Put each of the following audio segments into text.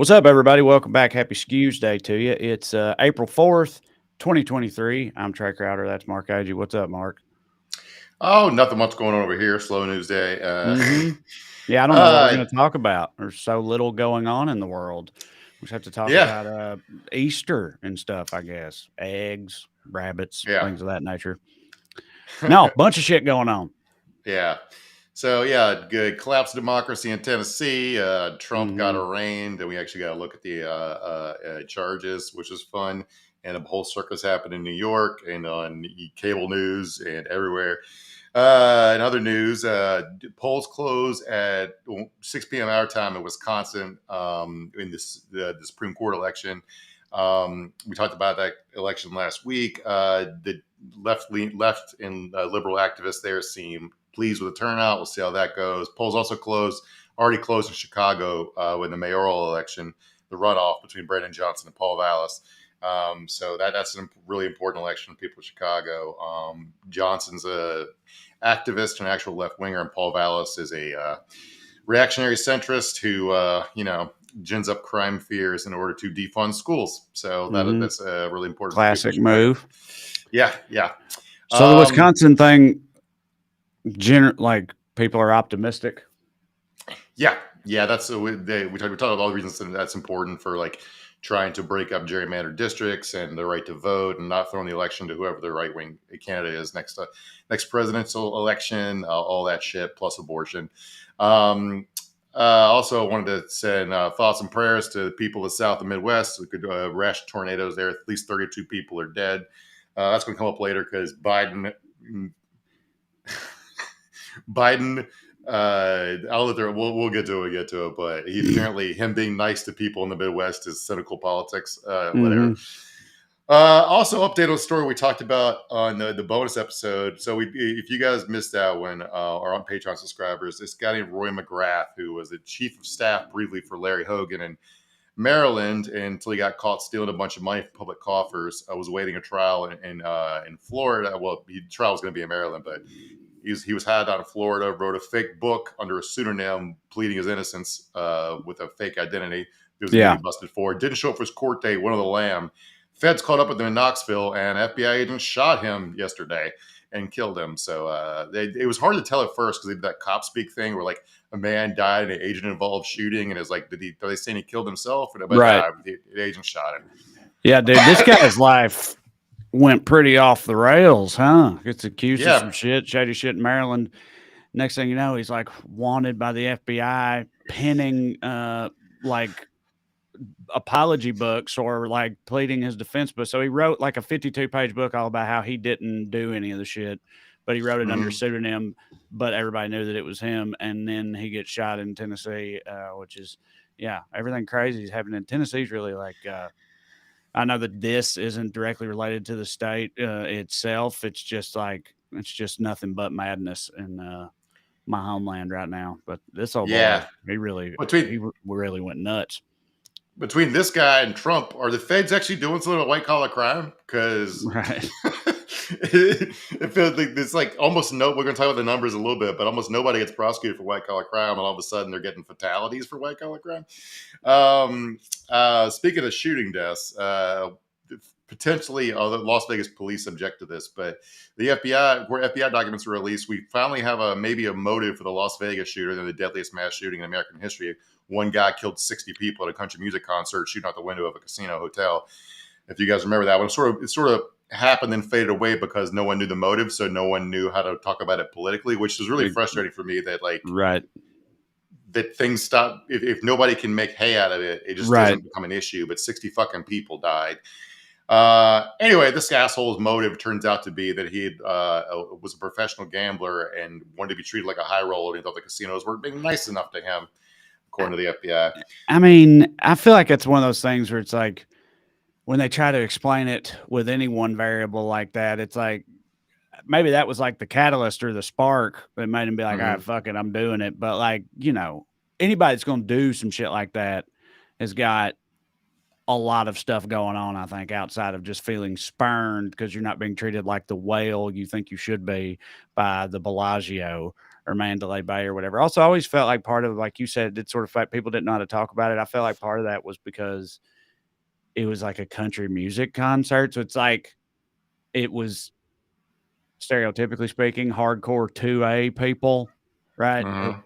What's up, everybody? Welcome back. Happy Skews Day to you. It's April 4th, 2023. I'm Trey Crowder. That's Mark Agee. What's up, Mark? Oh, nothing much going on over here. Slow news day. Yeah, I don't know what we're uh, going to talk about. There's so little going on in the world. We just have to talk yeah, about Easter and stuff, I guess. Eggs, rabbits, yeah, things of that nature. No, bunch of shit going on. yeah. So yeah, good collapse of democracy in Tennessee. Trump got hmm arraigned, and we actually got to look at the charges, which is fun. And a whole circus happened in New York and on cable news and everywhere. In other news, polls close at 6 p.m. our time in Wisconsin in the Supreme Court election. We talked about that election last week. The left and liberal activists there seem pleased with the turnout. We'll see how that goes. Polls also already closed in Chicago in the mayoral election, the runoff between Brandon Johnson and Paul Vallis. So that's a really important election for people in Chicago. Johnson's a activist and actual left winger, and Paul Vallis is a reactionary centrist who gins up crime fears in order to defund schools. So that's really important. Classic move. Yeah, yeah. So the Wisconsin thing, people are optimistic. Yeah. That's we talked about all the reasons that's important for like trying to break up gerrymandered districts and the right to vote and not throwing the election to whoever the right wing candidate is next presidential election, all that shit plus abortion. Also wanted to send thoughts and prayers to the people of the South and Midwest. We could rash tornadoes there. At least 32 people are dead. That's going to come up later because Biden, I'll let there. We'll get to it. But he apparently him being nice to people in the Midwest is cynical politics. Whatever. Also, update on a story we talked about on the bonus episode. So, if you guys missed that one, are on Patreon subscribers, this guy named Roy McGrath, who was the chief of staff briefly for Larry Hogan in Maryland until he got caught stealing a bunch of money from public coffers, was awaiting a trial in Florida. Well, the trial was going to be in Maryland, but he was had out in Florida. Wrote a fake book under a pseudonym, pleading his innocence with a fake identity. He was going to be busted for. Didn't show up for his court date. One of the lamb. Feds caught up with him in Knoxville, and FBI agents shot him yesterday and killed him. So it was hard to tell at first because they did that cop speak thing where like a man died in an agent-involved shooting, and it's like, are they saying he killed himself? But right. The agent shot him. Yeah, dude, this guy's life went pretty off the rails, huh? Gets accused of some shady shit in Maryland. Next thing you know, he's like wanted by the FBI, penning apology books or like pleading his defense book. So he wrote like a 52-page book all about how he didn't do any of the shit, but he wrote it under pseudonym, but everybody knew that it was him. And then he gets shot in Tennessee, which is, everything crazy is happening in Tennessee is really like, I know that this isn't directly related to the state itself. It's just nothing but madness in my homeland right now. But this old boy, he really went nuts. Between this guy and Trump, are the feds actually doing something about white collar crime? Because it feels like it's like almost we're going to talk about the numbers a little bit, but almost nobody gets prosecuted for white collar crime, and all of a sudden they're getting fatalities for white collar crime. Speaking of shooting deaths, potentially the Las Vegas police object to this, but the FBI, where FBI documents were released, we finally have maybe a motive for the Las Vegas shooter than the deadliest mass shooting in American history. One guy killed 60 people at a country music concert shooting out the window of a casino hotel. If you guys remember that one, it sort of happened and faded away because no one knew the motive, so no one knew how to talk about it politically, which is really frustrating for me. That that things stop if nobody can make hay out of it. It just doesn't become an issue. But 60 fucking people died. Anyway, this asshole's motive turns out to be that he was a professional gambler and wanted to be treated like a high roller, and he thought the casinos were being nice enough to him, according to the FBI. I mean, I feel like it's one of those things where it's like when they try to explain it with any one variable like that, it's like maybe that was like the catalyst or the spark that made him be like, all right, fuck it, I'm doing it. But like, anybody that's going to do some shit like that has got a lot of stuff going on, I think, outside of just feeling spurned because you're not being treated like the whale you think you should be by the Bellagio or Mandalay Bay or whatever. Also, I always felt like part of, like you said, it sort of fact people didn't know how to talk about it. I felt like part of that was because it was like a country music concert. So it's like it was, stereotypically speaking, hardcore 2A people, right?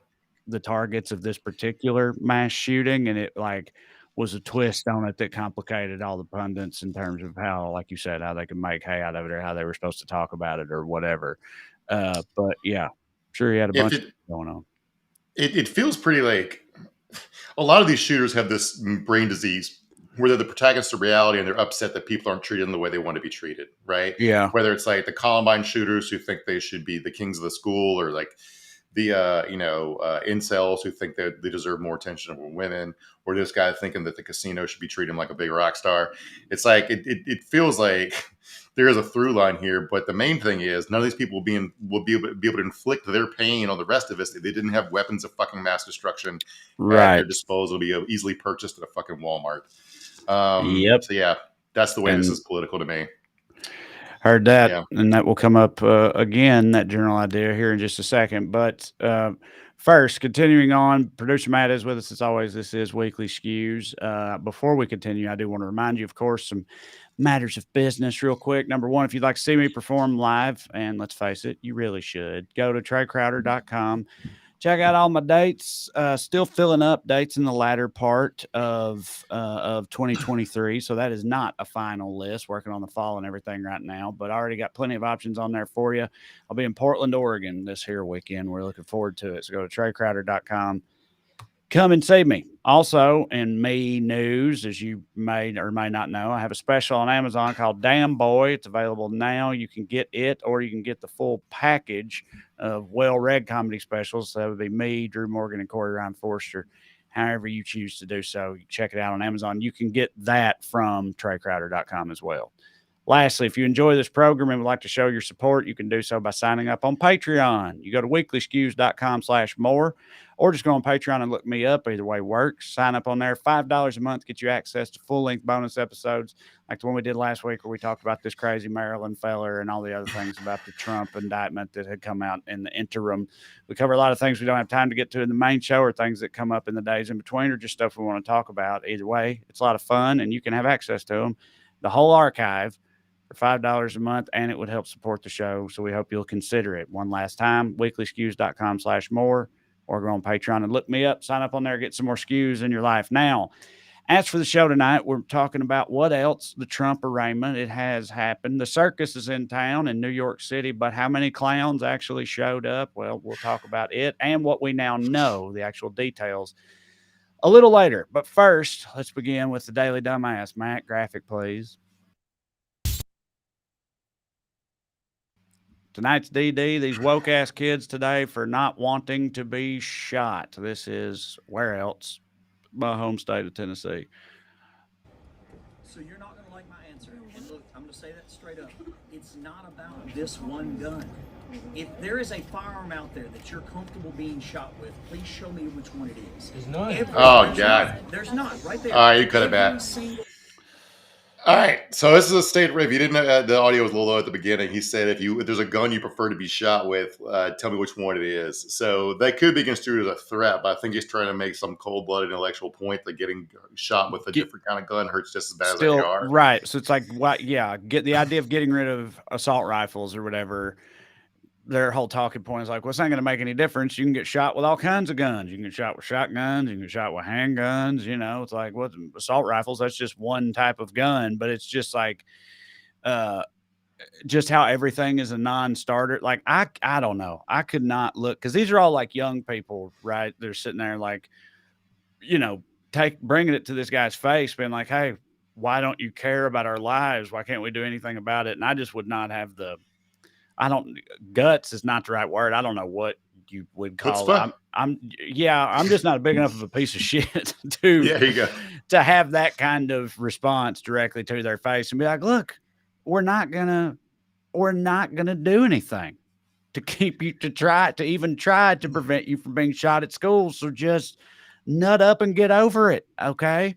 The targets of this particular mass shooting, and it like was a twist on it that complicated all the pundits in terms of how, like you said, how they could make hay out of it or how they were supposed to talk about it or whatever. But yeah, sure, he had a If bunch it, going on. it feels pretty like a lot of these shooters have this brain disease where they're the protagonists of reality and they're upset that people aren't treated in the way they want to be treated, right? Yeah, Whether it's like the Columbine shooters who think they should be the kings of the school, or like the incels who think that they deserve more attention from women, or this guy thinking that the casino should be treating him like a big rock star. It's like it feels like there is a through line here, but the main thing is none of these people will be able to inflict their pain on the rest of us if they didn't have weapons of fucking mass destruction at their right. disposal to be easily purchased at a fucking Walmart. Yep. So yeah, that's the way this And is political to me. heard that, Yeah. and that will come up again, that general idea here in just a second. But first, continuing on, producer Matt is with us as always. This is Weekly Skews. Before we continue, I do want to remind you, of course, some matters of business real quick. Number one, if you'd like to see me perform live, and let's face it, you really should, go to TreyCrowder.com. Check out all my dates. Still filling up dates in the latter part of 2023. So that is not a final list. Working on the fall and everything right now, but I already got plenty of options on there for you. I'll be in Portland, Oregon this here weekend. We're looking forward to it. So go to TreyCrowder.com. Come and see me. Also, in me news, as you may or may not know, I have a special on Amazon called Damn Boy. It's available now. You can get it, or you can get the full package of well-read comedy specials. So that would be me, Drew Morgan, and Corey Ryan Forster. However you choose to do so, you check it out on Amazon. You can get that from TreyCrowder.com as well. Lastly, if you enjoy this program and would like to show your support, you can do so by signing up on Patreon. You go to weeklyskews.com/more, or just go on Patreon and look me up. Either way works. Sign up on there. $5 a month gets you access to full-length bonus episodes like the one we did last week where we talked about this crazy Maryland feller and all the other things about the Trump indictment that had come out in the interim. We cover a lot of things we don't have time to get to in the main show, or things that come up in the days in between, or just stuff we want to talk about. Either way, it's a lot of fun, and you can have access to them. The whole archive for $5 a month, and it would help support the show. So we hope you'll consider it. One last time, weeklyskews.com/more, or go on Patreon and look me up, sign up on there, get some more skews in your life. Now, as for the show tonight, we're talking about what else, the Trump arraignment. It has happened. The circus is in town in New York City, but how many clowns actually showed up? Well, we'll talk about it and what we now know, the actual details, a little later. But first, let's begin with the Daily Dumbass. Matt, graphic, please. Tonight's DD, these woke ass kids today for not wanting to be shot. This is where else? My home state of Tennessee. So you're not going to like my answer. And look, I'm going to say that straight up. It's not about this one gun. If there is a firearm out there that you're comfortable being shot with, please show me which one it is. There's none. Oh, God. There's not. Right there. All right, you cut it back. All right, so this is a state. If you didn't know, the audio was a little low at the beginning. He said, if there's a gun you prefer to be shot with, tell me which one it is. So that could be construed as a threat, but I think he's trying to make some cold-blooded intellectual point that getting shot with a different kind of gun hurts just as bad as AR. Right. So it's like, what? Yeah, get the idea of getting rid of assault rifles or whatever. Their whole talking point is like, well, it's not going to make any difference. You can get shot with all kinds of guns. You can get shot with shotguns. You can get shot with handguns. You know, it's like, what, assault rifles? That's just one type of gun. But it's just like, just how everything is a non-starter. Like, I don't know. I could not look, because these are all like young people, right? They're sitting there like, you know, bringing it to this guy's face, being like, hey, why don't you care about our lives? Why can't we do anything about it? And I just would not have guts is not the right word. I don't know what you would call it. I'm just not big enough of a piece of shit to have that kind of response directly to their face and be like, look, we're not gonna do anything to keep you to even try to prevent you from being shot at school. So just nut up and get over it. Okay.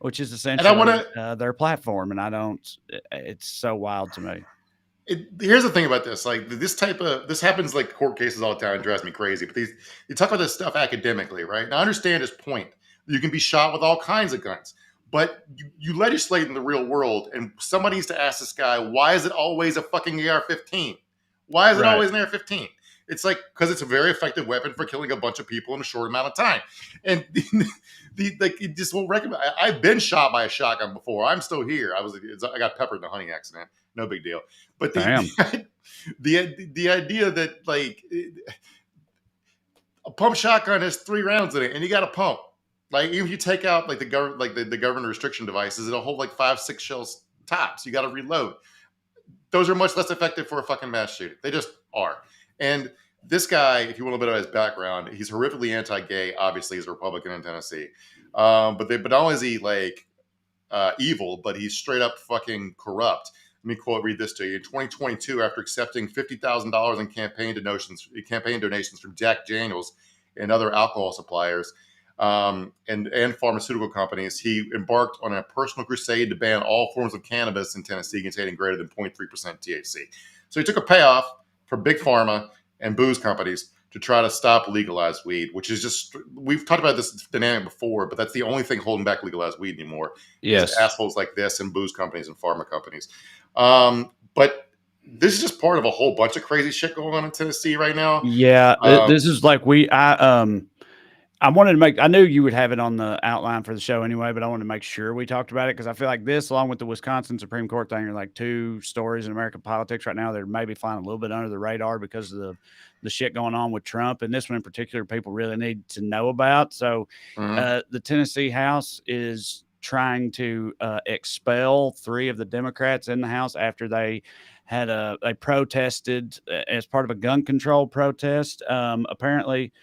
which is And I want essentially to. their platform. And I don't. It's so wild to me. Here's the thing about this: like this happens like court cases all the time. It drives me crazy. But you talk about this stuff academically, right? Now I understand his point. You can be shot with all kinds of guns, but you legislate in the real world, and somebody needs to ask this guy, why is it always a fucking AR-15? Why is it always an AR-15? It's like, because it's a very effective weapon for killing a bunch of people in a short amount of time. And like, it just won't recommend. I've been shot by a shotgun before. I'm still here. I got peppered in a hunting accident. No big deal. But the idea that like a pump shotgun has 3 rounds in it, and you got a pump. Like, even if you take out like the government restriction devices, it'll hold like 5-6 shells tops. You got to reload. Those are much less effective for a fucking mass shooting. They just are. And this guy, if you want a bit of his background, he's horrifically anti-gay. Obviously, he's a Republican in Tennessee. But not only is he like evil, but he's straight up fucking corrupt. Let me read this to you. In 2022, after accepting $50,000 in campaign donations from Jack Daniels and other alcohol suppliers and pharmaceutical companies, he embarked on a personal crusade to ban all forms of cannabis in Tennessee containing greater than 0.3% THC. So he took a payoff for big pharma and booze companies to try to stop legalized weed, which is just, we've talked about this dynamic before, but that's the only thing holding back legalized weed anymore. Yes. Assholes like this and booze companies and pharma companies. But this is just part of a whole bunch of crazy shit going on in Tennessee right now. Yeah. This is like I wanted to I knew you would have it on the outline for the show anyway, but I wanted to make sure we talked about it because I feel like this, along with the Wisconsin Supreme Court thing, are like 2 stories in American politics right now that are maybe flying a little bit under the radar because of the shit going on with Trump. And this one in particular, people really need to know about. So the Tennessee House is trying to expel 3 of the Democrats in the House after they protested as part of a gun control protest. Apparently,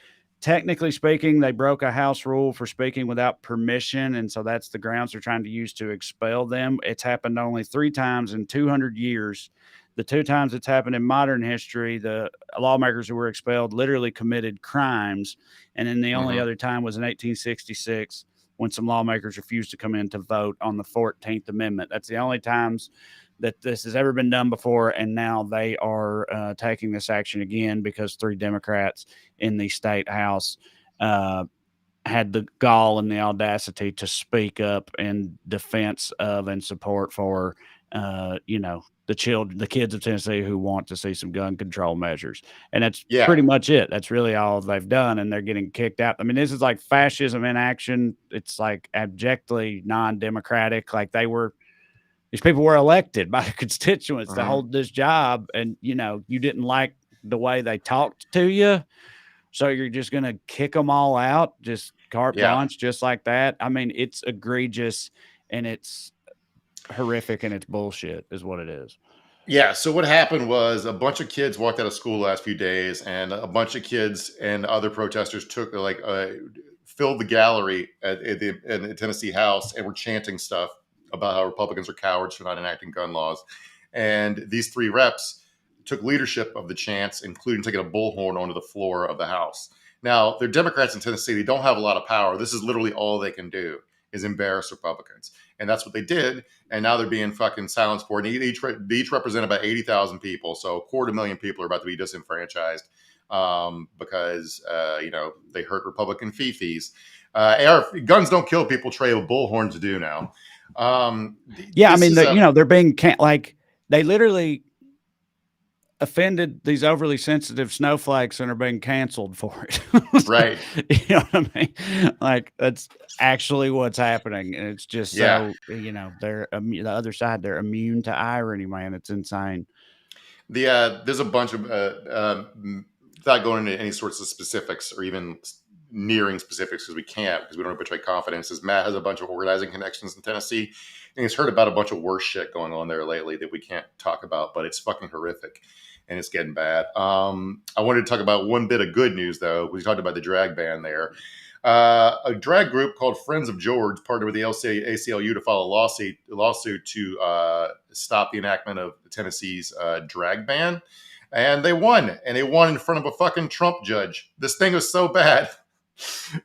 technically speaking, they broke a House rule for speaking without permission, and so that's the grounds they're trying to use to expel them. It's happened only 3 times in 200 years. The 2 times it's happened in modern history, the lawmakers who were expelled literally committed crimes, and then the only other time was in 1866 when some lawmakers refused to come in to vote on the 14th Amendment. That's the only times that this has ever been done before, and now they are taking this action again because 3 Democrats in the state house had the gall and the audacity to speak up in defense of and support for, the kids of Tennessee who want to see some gun control measures. And that's pretty much it. That's really all they've done, and they're getting kicked out. I mean, this is like fascism in action. It's like abjectly non-democratic. Like these people were elected by the constituents to hold this job, and you didn't like the way they talked to you, so you're just going to kick them all out, just carte blanche, just like that. I mean, it's egregious and it's horrific and it's bullshit is what it is. Yeah. So what happened was a bunch of kids walked out of school the last few days, and a bunch of kids and other protesters filled the gallery at the Tennessee House and were chanting stuff about how Republicans are cowards for not enacting gun laws. And these 3 reps took leadership of the chants, including taking a bullhorn onto the floor of the House. Now, they're Democrats in Tennessee. They don't have a lot of power. This is literally all they can do is embarrass Republicans. And that's what they did. And now they're being fucking silenced for it. And each represent about 80,000 people. So 250,000 people are about to be disenfranchised because, they hurt Republican fifis. Guns don't kill people, Trey. Bullhorns do now. They're being they literally offended these overly sensitive snowflakes and are being canceled for it. Right. You know what I mean? Like, that's actually what's happening. And it's just they're the other side, they're immune to irony, man. It's insane. There's a bunch of without going into any sorts of specifics or even nearing specifics because we can't, because we don't betray confidence, is Matt has a bunch of organizing connections in Tennessee, and he's heard about a bunch of worse shit going on there lately that we can't talk about, but it's fucking horrific and it's getting bad. I wanted to talk about one bit of good news though. We talked about the drag ban there. A drag group called Friends of George partnered with the ACLU to file a lawsuit to stop the enactment of Tennessee's drag ban. And they won in front of a fucking Trump judge. This thing was so bad.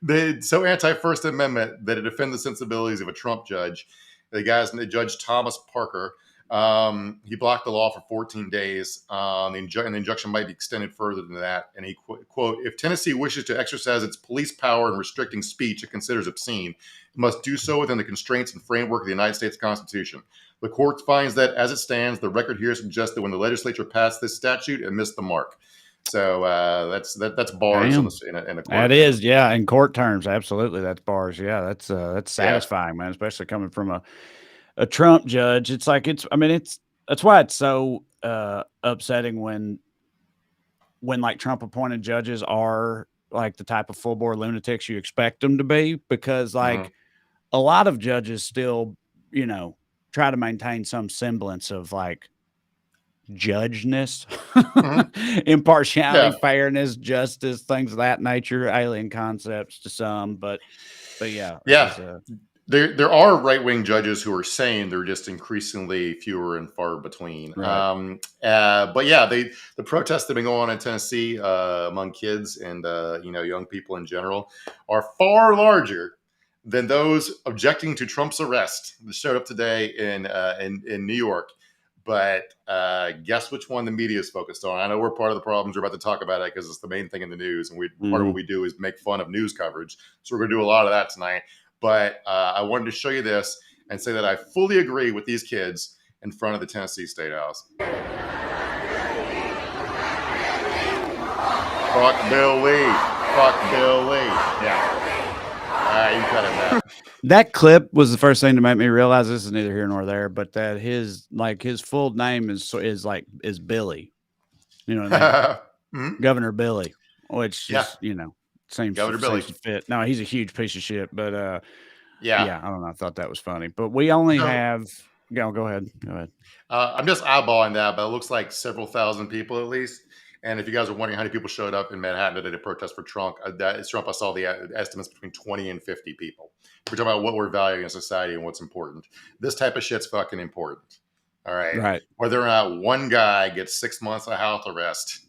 They so anti-First Amendment that it offend the sensibilities of a Trump judge. The guy's Judge Thomas Parker. He blocked the law for 14 days. And the injunction might be extended further than that. And he quote, if Tennessee wishes to exercise its police power in restricting speech it considers obscene, it must do so within the constraints and framework of the United States Constitution. The court finds that, as it stands, the record here suggests that when the legislature passed this statute, it missed the mark. So that's bars in a court. That is, yeah, in court terms, absolutely, that's bars. Yeah, that's satisfying, man, especially coming from a Trump judge. It's like that's why it's so upsetting when like Trump appointed judges are like the type of full bore lunatics you expect them to be, because like a lot of judges still, try to maintain some semblance of like judgeness, impartiality, fairness, justice, things of that nature, alien concepts to some, but yeah. There are right-wing judges who are sane. They're just increasingly fewer and far between. Right. But yeah, the protests that have been going on in Tennessee among kids and young people in general are far larger than those objecting to Trump's arrest that showed up today in New York. But guess which one the media is focused on? I know we're part of the problems. We're about to talk about it because it's the main thing in the news, and part of what we do is make fun of news coverage. So we're going to do a lot of that tonight. But I wanted to show you this and say that I fully agree with these kids in front of the Tennessee State House. Fuck Bill Lee. Fuck Bill Lee. Yeah. You cut it back. That clip was the first thing to make me realize this is neither here nor there, but that his full name is Billy. You know what I mean? Governor Billy, which is, seems Governor Billy to fit. No, he's a huge piece of shit, but yeah, I don't know. I thought that was funny, but we only have. Go ahead. I'm just eyeballing that, but it looks like several thousand people at least. And if you guys are wondering how many people showed up in Manhattan today to protest for Trump, I saw the estimates between 20 and 50 people. We're talking about what we're valuing in society and what's important. This type of shit's fucking important. All right. Right. Whether or not one guy gets 6 months of house arrest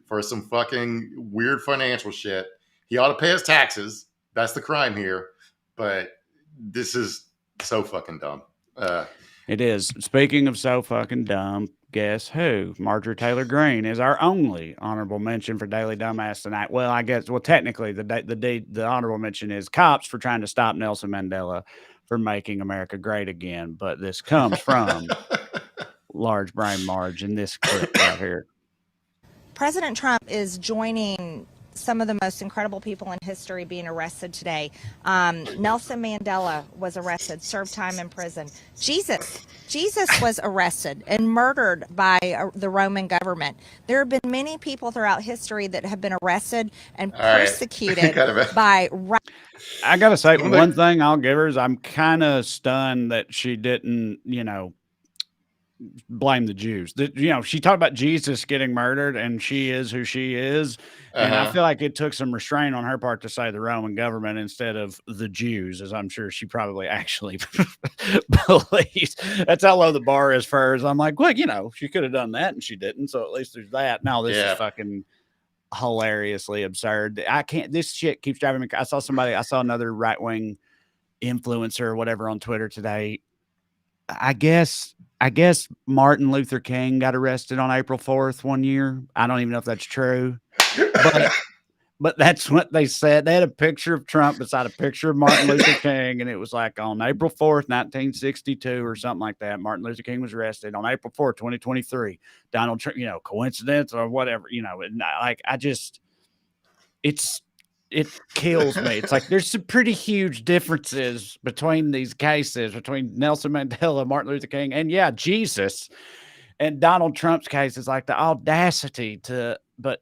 for some fucking weird financial shit, he ought to pay his taxes. That's the crime here. But this is so fucking dumb. It is. Speaking of so fucking dumb, guess who? Marjorie Taylor Greene is our only honorable mention for Daily Dumbass tonight. Well, I guess, technically, the honorable mention is cops for trying to stop Nelson Mandela from making America great again. But this comes from Large Brain Marge in this clip right here. President Trump is joining some of the most incredible people in history being arrested today. Nelson Mandela was arrested, served time in prison. Jesus was arrested and murdered by the Roman government. There have been many people throughout history that have been arrested and persecuted by. I gotta say, one thing I'll give her is I'm kind of stunned that she didn't, blame the Jews. She talked about Jesus getting murdered, and she is who she is. And I feel like it took some restraint on her part to say the Roman government instead of the Jews, as I'm sure she probably actually believes. That's how low the bar is for her. I'm like, well, she could have done that, and she didn't. So at least there's that. No, this is fucking hilariously absurd. This shit keeps driving me. I saw another right-wing influencer or whatever on Twitter today. I guess Martin Luther King got arrested on April 4th one year. I don't even know if that's true, but that's what they said. They had a picture of Trump beside a picture of Martin Luther King, and it was like on April 4th, 1962 or something like that. Martin Luther King was arrested on April 4th, 2023. Donald Trump, coincidence or whatever, it kills me. It's like there's some pretty huge differences between these cases, between Nelson Mandela, Martin Luther King, and Jesus, and Donald Trump's case is like the audacity but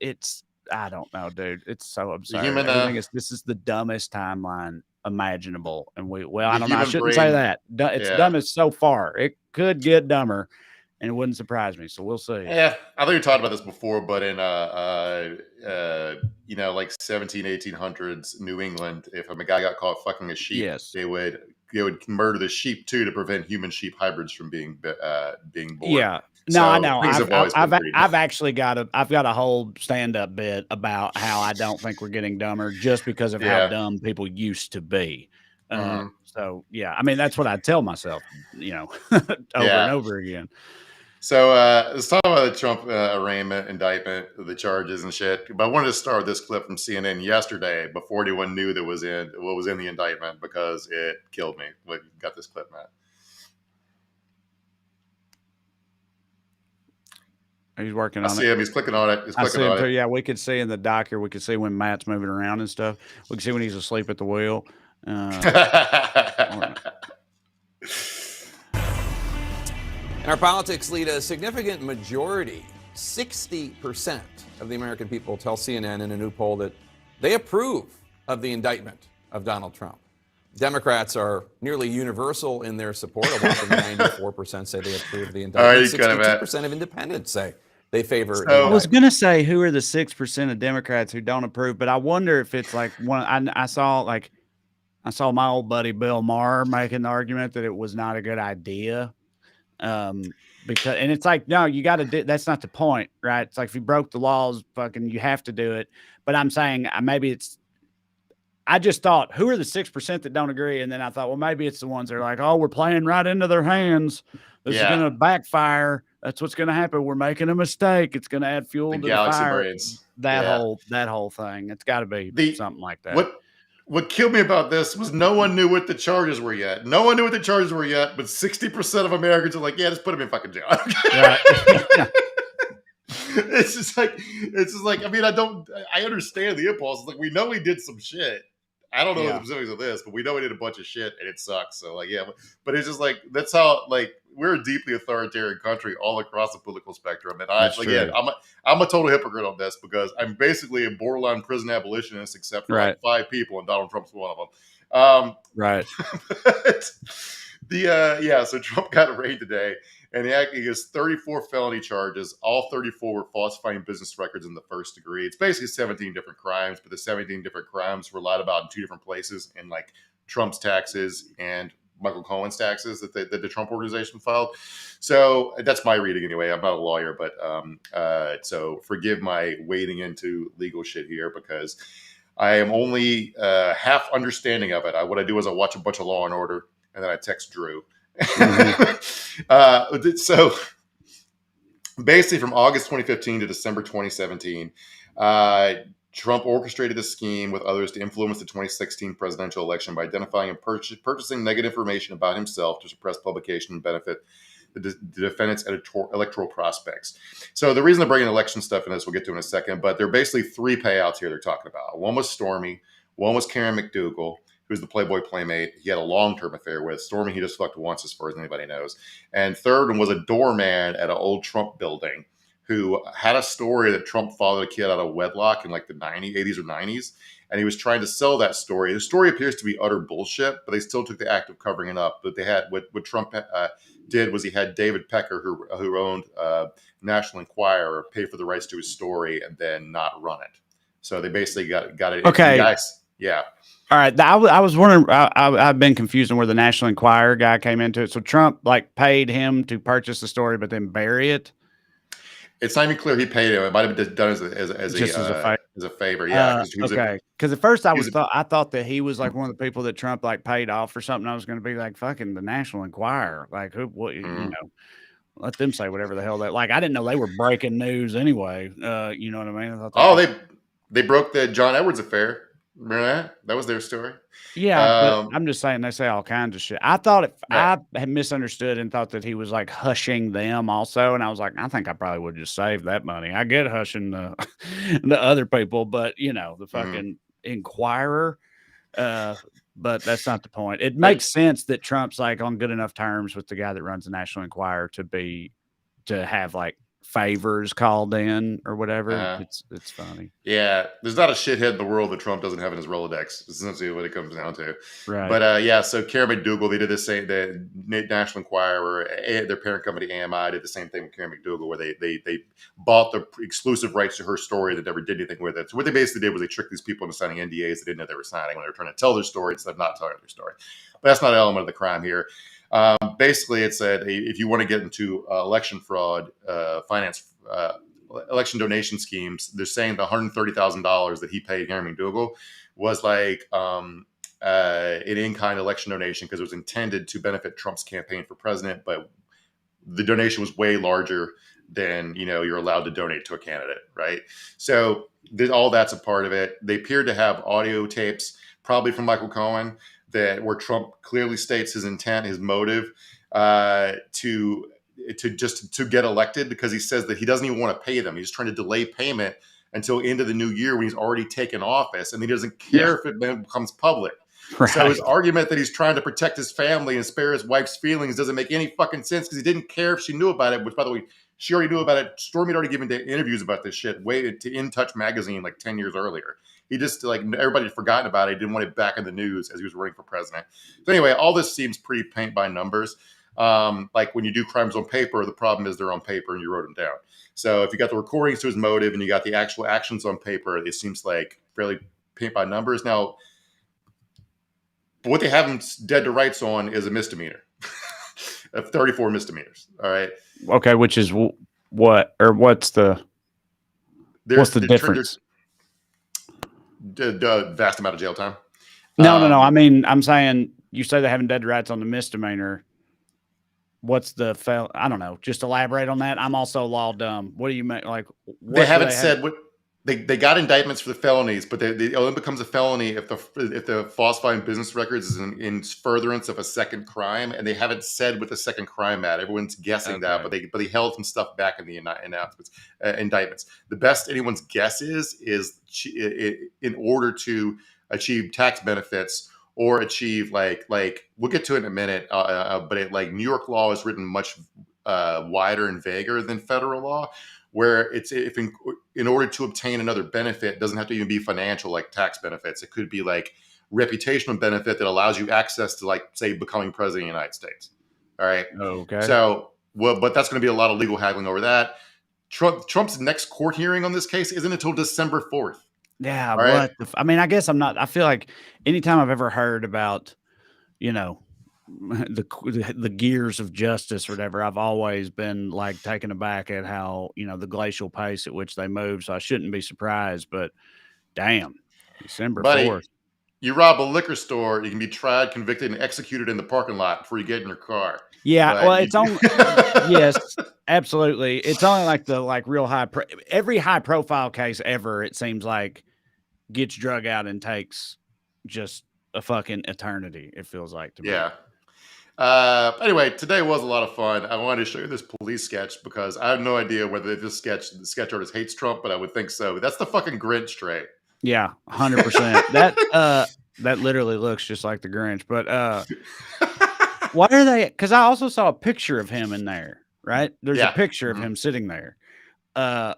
I don't know, dude. It's so absurd. This is the dumbest timeline imaginable. And I don't know. I shouldn't say that. It's dumbest so far. It could get dumber. And it wouldn't surprise me. So we'll see. Yeah, I think we talked about this before, but in like 1800s New England, if a guy got caught fucking a sheep, they would murder the sheep too to prevent human sheep hybrids from being born. Yeah, No, I So know. things have always been pretty I've actually got a whole stand-up bit about how I don't think we're getting dumber just because of how Yeah. dumb people used to be. Mhm. So yeah, I mean that's what I tell myself, over and over again. So let's talk about the Trump arraignment, indictment, the charges and shit. But I wanted to start with this clip from CNN yesterday before anyone knew what was in the indictment because it killed me. What got this clip, Matt? He's working I on see it. him. He's clicking on it. He's I clicking see him on too. it. Yeah, we could see in the doc here. We could see when Matt's moving around and stuff. We can see when he's asleep at the wheel. And our politics lead a significant majority, 60% of the American people tell CNN in a new poll that they approve of the indictment of Donald Trump. Democrats are nearly universal in their support. A whopping 94% say they approve the indictment. 62% of independents say they favor the indictment. I was going to say, who are the 6% of Democrats who don't approve? But I wonder if it's like I saw my old buddy Bill Maher making the argument that it was not a good idea. Because it's like, no, you got to do, that's not the point, right? It's like if you broke the laws, fucking, you have to do it. But I'm saying I just thought, who are the 6% that don't agree? And then I thought, well, maybe it's the ones that are like, oh, we're playing right into their hands. This is going to backfire. That's what's going to happen. We're making a mistake. It's going to add fuel to the fire. Brains. That whole thing. It's got to be something like that. What killed me about this was no one knew what the charges were yet. No one knew what the charges were yet, but 60% of Americans are like, yeah, just put him in fucking jail. Right. It's just like, I mean, I understand the impulse. It's like, we know he did some shit. I don't know the specifics of this, but we know he did a bunch of shit and it sucks. So like, yeah, but it's just like, that's how, like, we're a deeply authoritarian country all across the political spectrum. And I'm a total hypocrite on this because I'm basically a borderline prison abolitionist, except for like 5 people, and Donald Trump's one of them. Right. So Trump got arraigned today, and he has 34 felony charges. All 34 were falsifying business records in the first degree. It's basically 17 different crimes, but the 17 different crimes were lied about in 2 different places, in like Trump's taxes and Michael Cohen's taxes that the Trump organization filed. So that's my reading anyway. I'm not a lawyer, but so forgive my wading into legal shit here because I am only half understanding of it. What I do is I watch a bunch of Law and Order, and then I text Drew. So basically from August 2015 to December 2017, Trump orchestrated a scheme with others to influence the 2016 presidential election by identifying and purchasing negative information about himself to suppress publication and benefit the defendant's electoral prospects. So the reason they're bringing election stuff in this, we'll get to in a second, but there are basically 3 payouts here they're talking about. One was Stormy, one was Karen McDougal, who's the Playboy Playmate he had a long-term affair with. Stormy, he just fucked once as far as anybody knows. And third one was a doorman at an old Trump building who had a story that Trump fathered a kid out of wedlock in like the 80s or 90s. And he was trying to sell that story. The story appears to be utter bullshit, but they still took the act of covering it up. But they had what Trump did was he had David Pecker, who owned National Enquirer, pay for the rights to his story and then not run it. So they basically got it. Okay. Yeah. All right. I was wondering, I've been confused on where the National Enquirer guy came into it. So Trump like paid him to purchase the story, but then bury it. It's not even clear he paid him. It might have been done as a favor. Yeah. Okay. Because at first I thought that he was like one of the people that Trump like paid off or something. I was going to be like, fucking the National Enquirer. Like you know, let them say whatever the hell that, like, I didn't know they were breaking news anyway. You know what I mean? I thought they broke the John Edwards affair. Remember that? That was their story. Yeah, but I'm just saying they say all kinds of shit. I thought I had misunderstood and thought that he was like hushing them also, and I was like, I think I probably would just save that money. I get hushing the other people, but you know, the fucking Inquirer. But that's not the point. It makes sense that Trump's like on good enough terms with the guy that runs the National Enquirer to have like favors called in or whatever. It's funny. Yeah, there's not a shithead in the world that Trump doesn't have in his Rolodex. It's essentially what it comes down to. Right. But so Karen McDougal, they did the same. The National Enquirer, their parent company AMI, did the same thing with Karen McDougal, where they bought the exclusive rights to her story that never did anything with it. So what they basically did was they tricked these people into signing NDAs they didn't know they were signing when they were trying to tell their story instead of not telling their story. But that's not an element of the crime here. Basically, it said if you want to get into election fraud, election donation schemes, they're saying the $130,000 that he paid Henry McDougal was like an in-kind election donation because it was intended to benefit Trump's campaign for president, but the donation was way larger than you're allowed to donate to a candidate, right? So all that's a part of it. They appeared to have audio tapes, probably from Michael Cohen, where Trump clearly states his intent, his motive to get elected, because he says that he doesn't even want to pay them. He's trying to delay payment until end of the new year when he's already taken office, and he doesn't care if it becomes public. Right. So his argument that he's trying to protect his family and spare his wife's feelings doesn't make any fucking sense, because he didn't care if she knew about it, which, by the way, she already knew about it. Stormy had already given interviews about this shit way to In Touch magazine like 10 years earlier. He just, everybody had forgotten about it. He didn't want it back in the news as he was running for president. So anyway, all this seems pretty paint by numbers. Like when you do crimes on paper, the problem is they're on paper and you wrote them down. So if you got the recordings to his motive and you got the actual actions on paper, it seems like fairly paint by numbers. Now, what they have him dead to rights on is a misdemeanor of 34 misdemeanors. All right. Okay. Which is what's the difference? The vast amount of jail time. No. I mean, I'm saying you say they haven't dead to rights on the misdemeanor. What's the I don't know. Just elaborate on that. I'm also law dumb. What do you mean? Like, they haven't said what they got indictments for the felonies, but it only becomes a felony if the falsifying business records is in furtherance of a second crime, and they haven't said what the second crime at. Everyone's guessing that, but they held some stuff back in the indictments. The best anyone's guess is in order to achieve tax benefits or achieve like we'll get to it in a minute, but New York law is written much wider and vaguer than federal law, where it's in order to obtain another benefit, it doesn't have to even be financial like tax benefits. It could be like reputational benefit that allows you access to say becoming president of the United States. All right. Okay. So but that's going to be a lot of legal haggling over that. Trump's next court hearing on this case isn't until December 4th. Yeah. Right? I mean, I guess I feel like anytime I've ever heard about, the gears of justice or whatever, I've always been taken aback at how, the glacial pace at which they move. So I shouldn't be surprised, but damn, December 4th. You rob a liquor store, you can be tried, convicted, and executed in the parking lot before you get in your car. Yeah. It's only, yes, absolutely. It's only the real every high profile case ever, it seems like, gets drug out and takes just a fucking eternity. It feels like to me. Yeah. Anyway, today was a lot of fun. I wanted to show you this police sketch because I have no idea whether the sketch artist hates Trump, but I would think so. That's the fucking Grinch trait. Yeah, 100%. That literally looks just like the Grinch. But why are they? Because I also saw a picture of him in there. Right? There's a picture of him sitting there. Does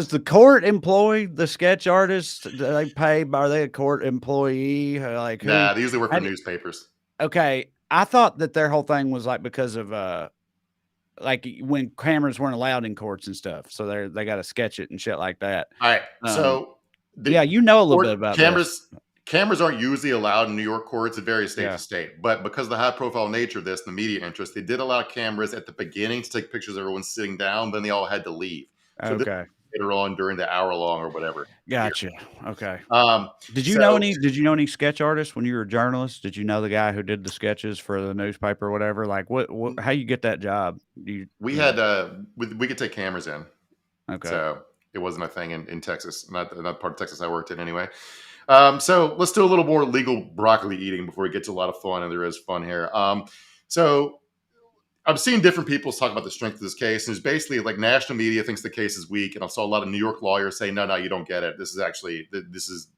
the court employ the sketch artist? Do they pay? Are they a court employee? Nah, they usually work for newspapers. Okay. I thought that their whole thing was because of when cameras weren't allowed in courts and stuff. So they got to sketch it and shit like that. All right. So a little bit about cameras. Cameras aren't usually allowed in New York courts. It varies state to state. But because of the high-profile nature of this, the media interest, they did allow cameras at the beginning to take pictures of everyone sitting down. Then they all had to leave. So okay. Later on during the hour-long or whatever. Gotcha. Okay. Did you know any sketch artists when you were a journalist? Did you know the guy who did the sketches for the newspaper or whatever? How you get that job? We could take cameras in. Okay. So it wasn't a thing in Texas, not part of Texas I worked in anyway. So let's do a little more legal broccoli eating before we get to a lot of fun, and there is fun here. So I've seen different people talk about the strength of this case, and it's basically national media thinks the case is weak, and I saw a lot of New York lawyers say, no, you don't get it. This is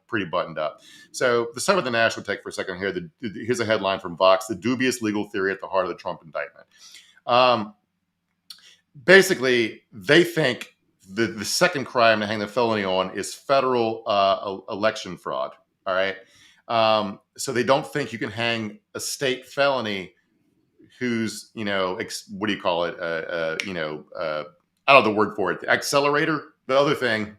pretty buttoned up. So let's start with the national take for a second here. Here's a headline from Vox: the dubious legal theory at the heart of the Trump indictment. Basically, they think the second crime to hang the felony on is federal election fraud. All right. So they don't think you can hang a state felony who's, what do you call it? I don't know the word for it. The accelerator. The other thing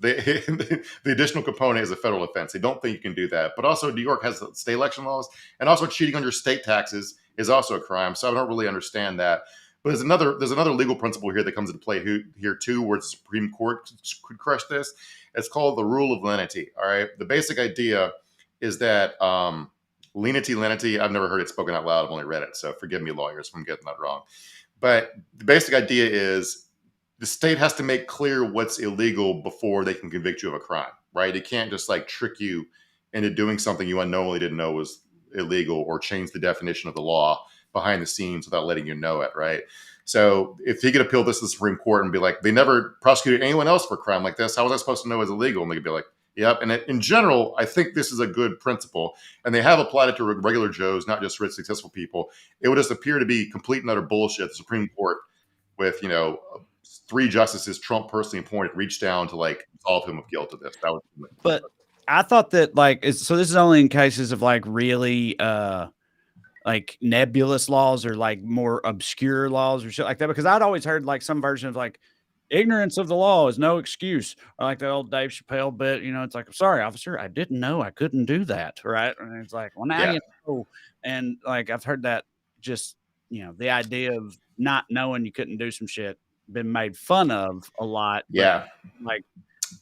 the additional component is a federal offense. They don't think you can do that. But also, New York has state election laws, and also cheating on your state taxes is also a crime. So I don't really understand that. But there's another legal principle here that comes into play here too, where the Supreme Court could crush this. It's called the rule of lenity. All right, the basic idea is that lenity. I've never heard it spoken out loud. I've only read it, so forgive me, lawyers, if I'm getting that wrong. But the basic idea is the state has to make clear what's illegal before they can convict you of a crime, right? It can't just like trick you into doing something you unknowingly didn't know was illegal, or change the definition of the law behind the scenes without letting you know it, right? So if he could appeal this to the Supreme Court and be like, they never prosecuted anyone else for a crime like this, how was I supposed to know it was illegal? And they could be like, yep. And in general, I think this is a good principle. And they have applied it to regular Joes, not just rich, successful people. It would just appear to be complete and utter bullshit. The Supreme Court, with, 3 justices Trump personally appointed, reached down to like absolve him of guilt of this. That was, but I thought that so this is only in cases of like really like nebulous laws or like more obscure laws or shit like that, because I'd always heard like some version of like ignorance of the law is no excuse, or like that old Dave Chappelle bit, it's like, I'm sorry, officer, I didn't know I couldn't do that, right? And it's like, well, now you know. And like I've heard that just the idea of not knowing you couldn't do some shit been made fun of a lot. Yeah. Like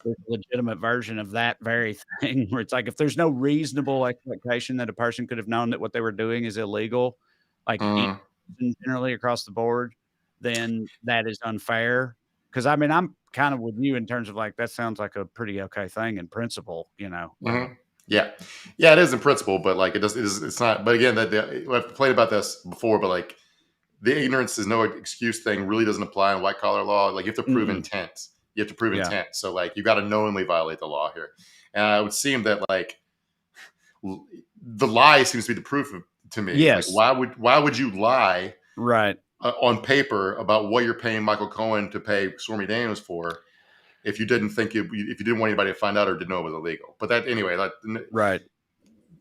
the legitimate version of that very thing, where it's like, if there's no reasonable expectation that a person could have known that what they were doing is illegal, like generally across the board, then that is unfair. Because I mean, I'm kind of with you in terms of like, that sounds like a pretty okay thing in principle, Yeah, it is in principle, but like it's not. But again, I've played about this before, but like the ignorance is no excuse thing really doesn't apply in white collar law. Like you have to prove intent. You have to prove intent. So like you got to knowingly violate the law here. And it would seem that like the lie seems to be the proof to me. Yes. Like why would you lie? Right. On paper about what you're paying Michael Cohen to pay Stormy Daniels for, if you didn't think if you didn't want anybody to find out or didn't know it was illegal. But that anyway, right.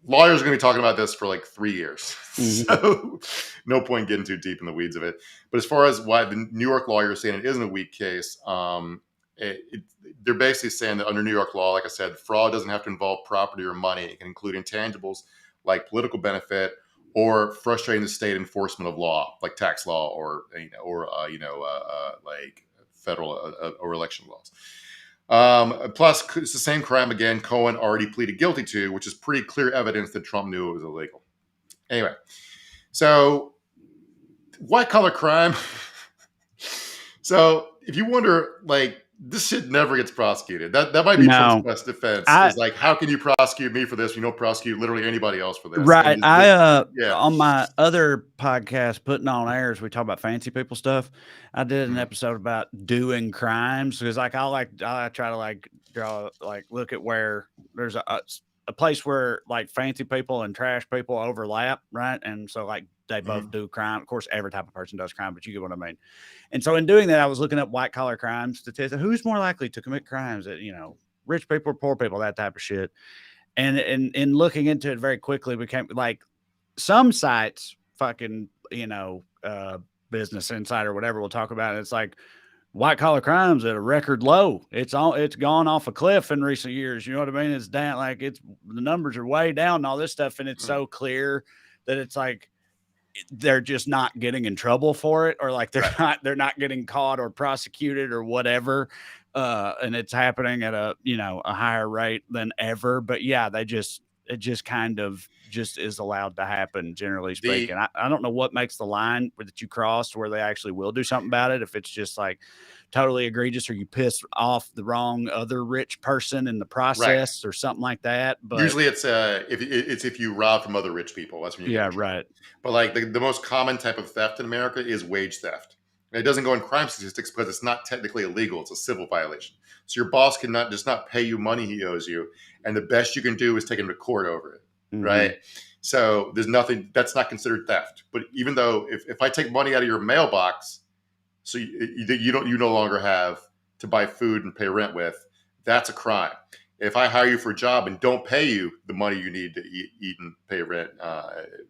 Lawyers are going to be talking about this for like 3 years. So no point getting too deep in the weeds of it. But as far as why the New York lawyer is saying it isn't a weak case, they're basically saying that under New York law, like I said, fraud doesn't have to involve property or money. It can include intangibles like political benefit or frustrating the state enforcement of law, like tax law or like federal or election laws. Plus, it's the same crime again. Cohen already pleaded guilty to, which is pretty clear evidence that Trump knew it was illegal. Anyway, so white collar crime. So if you wonder, like, this shit never gets prosecuted. That might be Trump's best defense. Is like, how can you prosecute me for this? You don't prosecute literally anybody else for this. Right. On my other podcast, Putting on Airs, we talk about fancy people stuff. I did an episode about doing crimes, because like I try to like draw, like look at where there's a place where like fancy people and trash people overlap, right? And so like they both do crime. Of course, every type of person does crime, but you get what I mean. And so in doing that, I was looking up white collar crime statistics. Who's more likely to commit crimes? That rich people or poor people, that type of shit. And in looking into it very quickly, became like some sites, fucking Business Insider or whatever, we'll talk about it. It's like white collar crimes at a record low. It's gone off a cliff in recent years. You know what I mean? It's down, like the numbers are way down and all this stuff. And it's so clear that it's like they're just not getting in trouble for it, or like they're not getting caught or prosecuted or whatever. And it's happening at a higher rate than ever. But yeah, it just kind of just is allowed to happen, generally speaking. I don't know what makes the line that you cross where they actually will do something about it. If it's just like totally egregious, or you piss off the wrong other rich person in the process, or something like that. But usually it's if you rob from other rich people. That's when you right. But like the most common type of theft in America is wage theft. And it doesn't go in crime statistics because it's not technically illegal. It's a civil violation. So your boss cannot just not pay you money he owes you, and the best you can do is take him to court over it, right? So there's nothing that's not considered theft. But even though if I take money out of your mailbox, so you no longer have to buy food and pay rent with, that's a crime. If I hire you for a job and don't pay you the money you need to eat and pay rent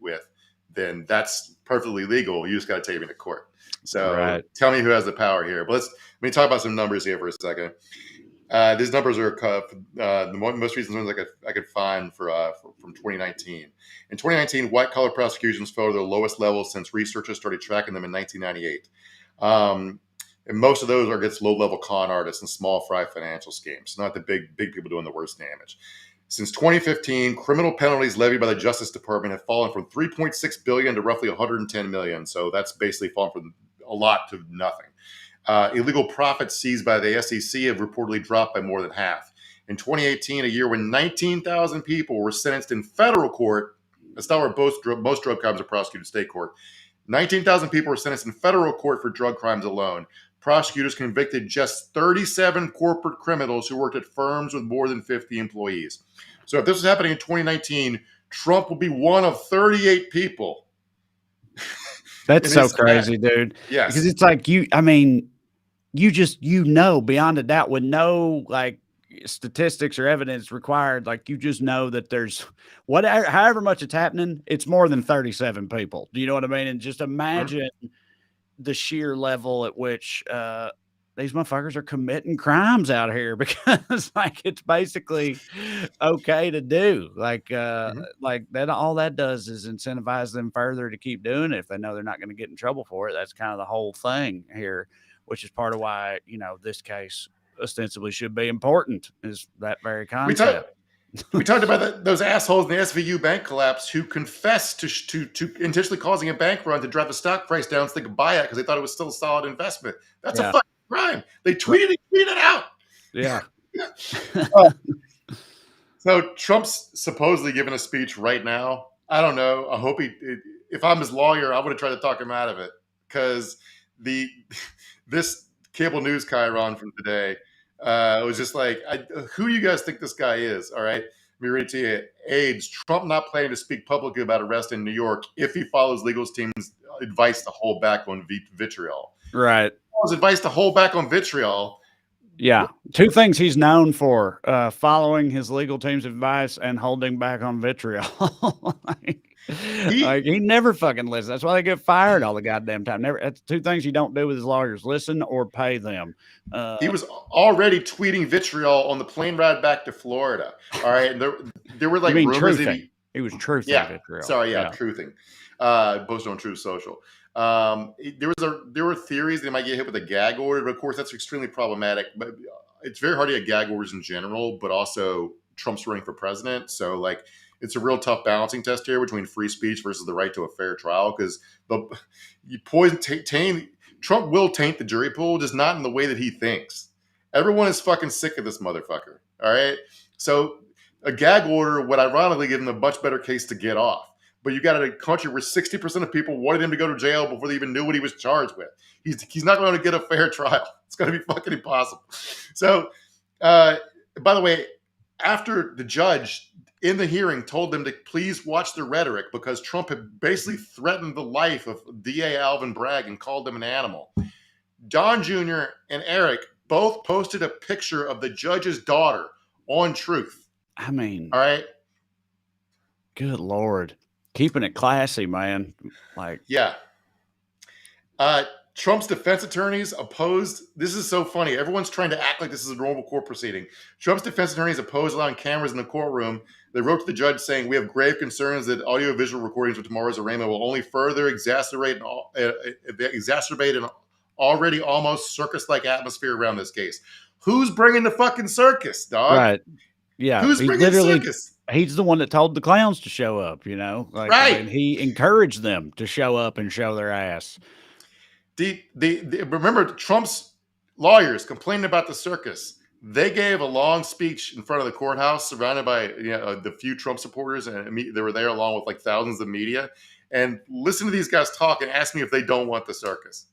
with, then that's perfectly legal. You just got to take me to court. So tell me who has the power here. But let me talk about some numbers here for a second. These numbers are the most recent ones I could find from 2019. In 2019, white-collar prosecutions fell to their lowest level since researchers started tracking them in 1998. And most of those are against low-level con artists and small fry financial schemes, not the big people doing the worst damage. Since 2015, criminal penalties levied by the Justice Department have fallen from $3.6 billion to roughly $110 million. So that's basically fallen from a lot to nothing. Illegal profits seized by the SEC have reportedly dropped by more than half. In 2018, a year when 19,000 people were sentenced in federal court, that's not where most drug crimes are prosecuted in state court. 19,000 people were sentenced in federal court for drug crimes alone. Prosecutors convicted just 37 corporate criminals who worked at firms with more than 50 employees. So if this was happening in 2019, Trump will be one of 38 people. That's so crazy, dude. Yes. Because it's like you know, beyond a doubt, with no like statistics or evidence required, like you just know that there's however much it's happening, it's more than 37 people. Do you know what I mean? And just imagine the sheer level at which these motherfuckers are committing crimes out here, because like it's basically okay to do. Like like that, all that does is incentivize them further to keep doing it if they know they're not going to get in trouble for it. That's kind of the whole thing here, which is part of why, you know, this case ostensibly should be important, is that very concept. We talked about those assholes in the SVU bank collapse who confessed to intentionally causing a bank run to drive the stock price down so they could buy it because they thought it was still a solid investment. That's a fucking crime. They tweeted it out. Yeah. So Trump's supposedly giving a speech right now. I don't know. I hope if I'm his lawyer, I would have tried to talk him out of it, because this cable news chyron from today was just like, who do you guys think this guy is? All right. Let me read it to you. AIDS, Trump not planning to speak publicly about arrest in New York if he follows legal team's advice to hold back on vitriol. Right. His advice to hold back on vitriol. Yeah. Two things he's known for, following his legal team's advice and holding back on vitriol. He never fucking listens. That's why they get fired all the goddamn time. That's two things you don't do with his lawyers: listen or pay them. He was already tweeting vitriol on the plane ride back to Florida. All right. And there were like rumors that he was truthing vitriol. Sorry. Yeah. Truthing. Posted on Truth Social. There were theories they might get hit with a gag order, but of course that's extremely problematic. But it's very hard to get gag orders in general, but also Trump's running for president, so like it's a real tough balancing test here between free speech versus the right to a fair trial. Because Trump will taint the jury pool, just not in the way that he thinks. Everyone is fucking sick of this motherfucker. All right, so a gag order would ironically give him a much better case to get off. But you got a country where 60% of people wanted him to go to jail before they even knew what he was charged with. He's not going to get a fair trial. It's going to be fucking impossible. So, by the way, after the judge in the hearing told them to please watch the rhetoric, because Trump had basically threatened the life of DA Alvin Bragg and called him an animal, Don Jr. and Eric both posted a picture of the judge's daughter on Truth. I mean, all right. Good Lord. Keeping it classy, man. Like, yeah. Trump's defense attorneys opposed. This is so funny. Everyone's trying to act like this is a normal court proceeding. Trump's defense attorneys opposed allowing cameras in the courtroom. They wrote to the judge saying, "We have grave concerns that audiovisual recordings of tomorrow's arraignment will only further exacerbate an already almost circus-like atmosphere around this case." Who's bringing the fucking circus, dog? Right. Yeah. Who's bringing the circus? He's the one that told the clowns to show up, you know? Like, right. And he encouraged them to show up and show their ass. Remember, Trump's lawyers complaining about the circus. They gave a long speech in front of the courthouse surrounded by the few Trump supporters, and they were there along with like thousands of media. And listen to these guys talk and ask me if they don't want the circus.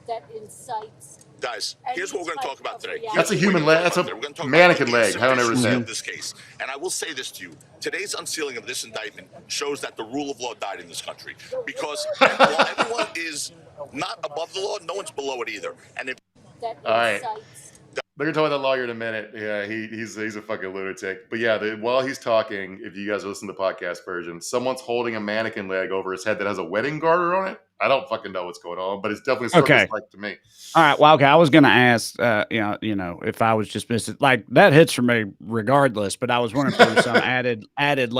That incites. Guys, here's what we're going to talk about today. That's a human leg. That's a mannequin leg. I don't ever say this case. And I will say this to you. Today's unsealing of this indictment shows that the rule of law died in this country. Because while everyone is not above the law, no one's below it either. And if all right. We're going to talk about the lawyer in a minute. Yeah, he's a fucking lunatic. But yeah, while he's talking, if you guys listen to the podcast version, someone's holding a mannequin leg over his head that has a wedding garter on it. I don't fucking know what's going on, but it's definitely circus-like to me. All right. Well, okay. I was going to ask, if I was just missing, like that hits for me regardless, but I was wondering if there was some added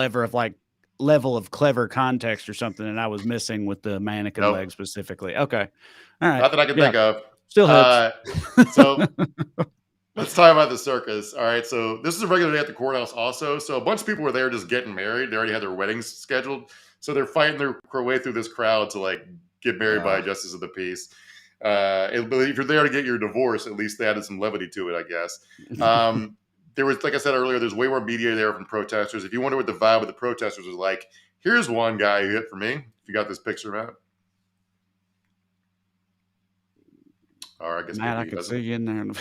level of clever context or something that I was missing with the mannequin leg specifically. Okay. All right. Not that I can think of. Still hits. So let's talk about the circus. All right. So this is a regular day at the courthouse also. So a bunch of people were there just getting married. They already had their weddings scheduled. So they're fighting their way through this crowd to like get married by a justice of the peace. If you're there to get your divorce, at least they added some levity to it, I guess. There was, like I said earlier, there's way more media there from protesters. If you wonder what the vibe of the protesters was like, here's one guy who hit for me. If you got this picture, Matt. Or I guess Matt, I could see you in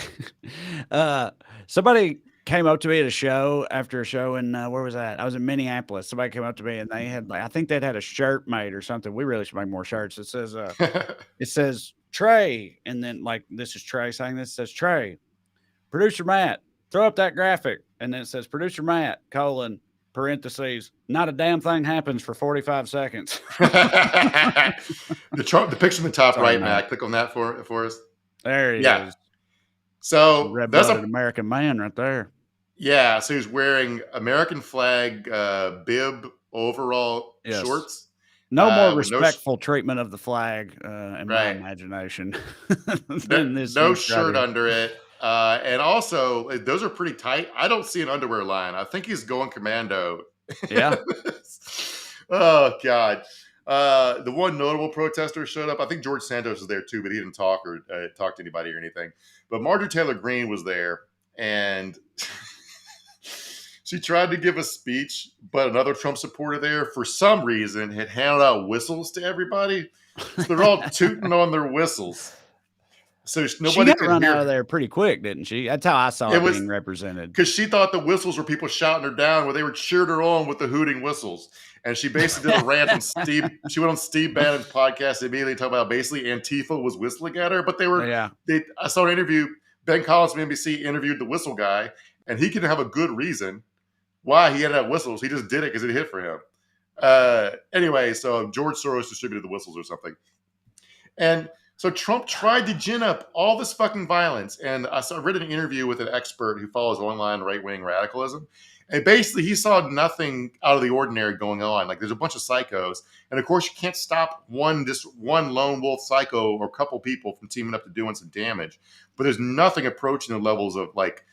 there. Somebody came up to me at a show after a show, and where was that? I was in Minneapolis. Somebody came up to me, and they had, like, I think they'd had a shirt made or something. We really should make more shirts. It says Trey, and then like this is Trey saying this. It says Trey, producer Matt, throw up that graphic, and then it says producer Matt, parentheses, not a damn thing happens for 45 seconds. The picture in the top right, Matt. Click on that for us. There he is. So that's an American man right there. Yeah. So he's wearing American flag bib, overall, shorts. No more respectful treatment of the flag in my imagination. No shirt under it. And also, those are pretty tight. I don't see an underwear line. I think he's going commando. Yeah. Oh, God. The one notable protester showed up. I think George Santos was there too, but he didn't talk or talk to anybody or anything. But Marjorie Taylor Greene was there, and she tried to give a speech, but another Trump supporter there, for some reason, had handed out whistles to everybody. So they're all tooting on their whistles. So nobody got run out of there pretty quick, didn't she? That's how I saw it being represented. Because she thought the whistles were people shouting her down, where they were cheering her on with the hooting whistles. And she basically did a rant on Steve. She went on Steve Bannon's podcast immediately talking about basically Antifa was whistling at her, but they were. I saw an interview. Ben Collins from NBC interviewed the whistle guy, and he can have a good reason why he had to have whistles. He just did it because it hit for him. Anyway, so George Soros distributed the whistles or something, and so Trump tried to gin up all this fucking violence. And I read an interview with an expert who follows online right-wing radicalism. And basically, he saw nothing out of the ordinary going on. Like, there's a bunch of psychos. And, of course, you can't stop one lone wolf psycho or couple people from teaming up to doing some damage. But there's nothing approaching the levels of, like,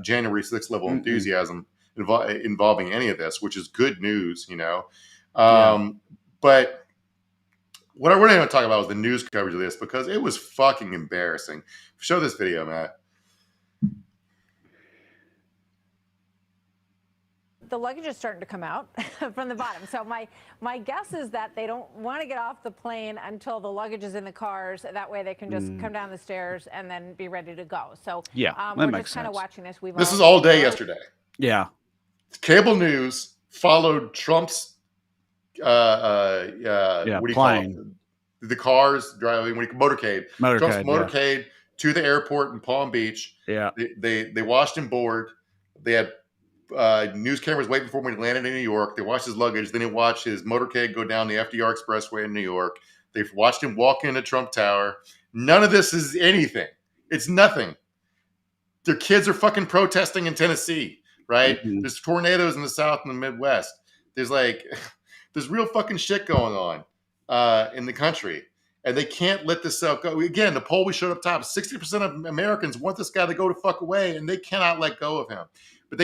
January 6th level enthusiasm involving any of this, which is good news, you know. But what I really want to talk about was the news coverage of this, because it was fucking embarrassing. Show this video, Matt. The luggage is starting to come out from the bottom. So my guess is that they don't want to get off the plane until the luggage is in the cars. That way they can just come down the stairs and then be ready to go. So we're just kind of watching this. This is all day yesterday. Yeah. Cable news followed Trump's what do you call it? The cars driving motorcade. Trump's motorcade to the airport in Palm Beach. Yeah. They watched him board. They had news cameras waiting for him when he landed in New York. They watched his luggage. Then they watched his motorcade go down the FDR Expressway in New York. They've watched him walk into Trump Tower. None of this is anything. It's nothing. Their kids are fucking protesting in Tennessee, right? There's tornadoes in the South and the Midwest. There's real fucking shit going on in the country. And they can't let this go. Again, the poll we showed up top, 60% of Americans want this guy to go to fuck away, and they cannot let go of him. But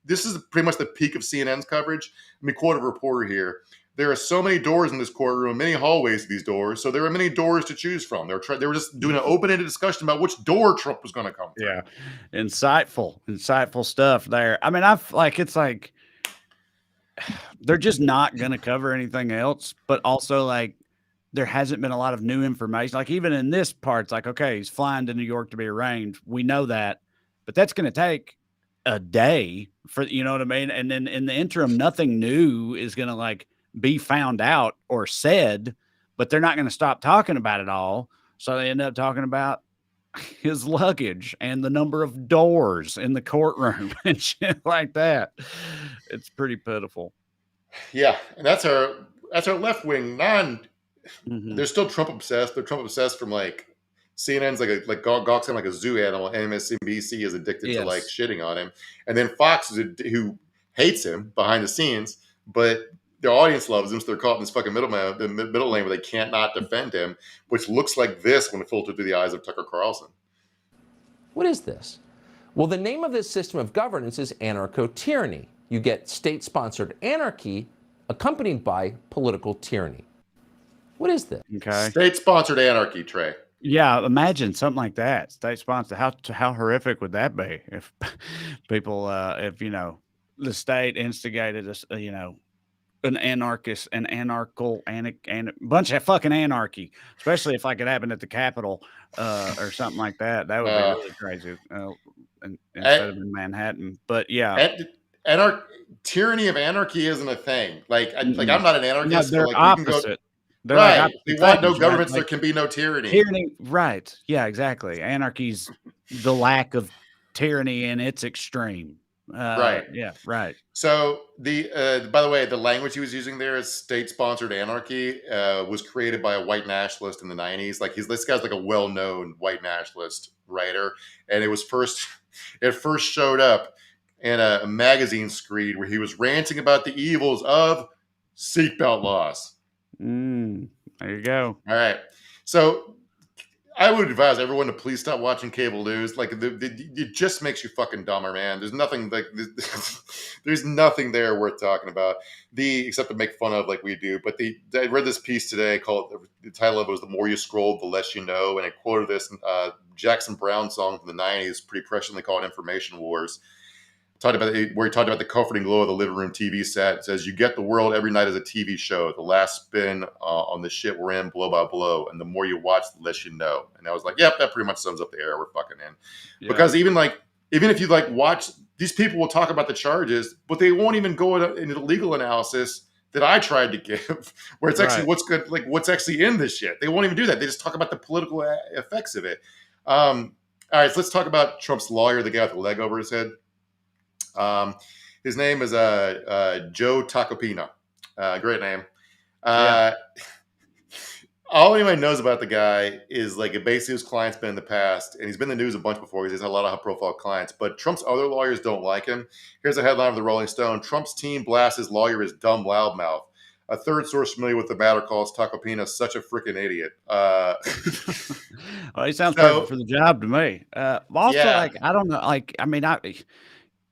this is pretty much the peak of CNN's coverage. Let me quote a reporter here. There are so many doors in this courtroom, many hallways to these doors, so there are many doors to choose from. They were just doing an open-ended discussion about which door Trump was going to come through. Yeah, insightful stuff there. I mean, it's like they're just not going to cover anything else, but also like there hasn't been a lot of new information. Like even in this part, it's like, okay, he's flying to New York to be arraigned. We know that, but that's going to take a day for, you know what I mean? And then in the interim, nothing new is going to like be found out or said, but they're not going to stop talking about it all. So they end up talking about his luggage and the number of doors in the courtroom and shit like that. It's pretty pitiful. Yeah. And that's our left-wing they're still Trump obsessed. They're Trump obsessed from like CNN's like Gawk's kind of like a zoo animal. MSNBC is addicted to like Yes. shitting on him, and then Fox who hates him behind the scenes, but their audience loves him, so they're caught in this fucking middle lane where they can't not defend him, which looks like this when filtered through the eyes of Tucker Carlson. What is this? Well, the name of this system of governance is anarcho-tyranny. You get state-sponsored anarchy accompanied by political tyranny. What is this? Okay. State-sponsored anarchy, Trey. Yeah, imagine something like that. State sponsored. How horrific would that be if people, if the state instigated us, an bunch of fucking anarchy, especially if like it happened at the Capitol or something like that. That would be really crazy. Instead of in Manhattan, but yeah, tyranny of anarchy isn't a thing. Like I'm not an anarchist. they're but like, opposite. They're right. like We want no things, governments. right? There can be no tyranny. Tyranny, right? Yeah, exactly. Anarchy's the lack of tyranny in its extreme. Right. Yeah. Right. So by the way, the language he was using there is state-sponsored anarchy. Was created by a white nationalist in the 90s. Like this guy's like a well-known white nationalist writer, and it first showed up in a magazine screed where he was ranting about the evils of seatbelt laws. There you go. All right. So I would advise everyone to please stop watching cable news. Like it just makes you fucking dumber, man. There's nothing there's nothing there worth talking about. Except to make fun of like we do. But I read this piece today called, the title of it was "The More You Scroll, the Less You Know," and I quoted this Jackson Browne song from the 90s, pretty presciently called "Information Wars." Where he talked about the comforting glow of the living room TV set. It says, "You get the world every night as a TV show. The last spin on the shit we're in, blow by blow. And the more you watch, the less you know." And I was like, yep, that pretty much sums up the era we're fucking in. Yeah. Because even if you like watch, these people will talk about the charges, but they won't even go into the legal analysis that I tried to give, where it's actually what's good, like what's actually in this shit. They won't even do that. They just talk about the political effects of it. All right, so let's talk about Trump's lawyer, the guy with the leg over his head. His name is Joe Tacopina. Great name. All anybody knows about the guy is like basically his client's been in the past, and he's been in the news a bunch before because he's had a lot of high-profile clients. But Trump's other lawyers don't like him. Here's a headline of the Rolling Stone: Trump's team blasts his lawyer as dumb loudmouth. A third source familiar with the matter calls Tacopina such a freaking idiot. Well, he sounds perfect for the job to me. Also, I don't know. I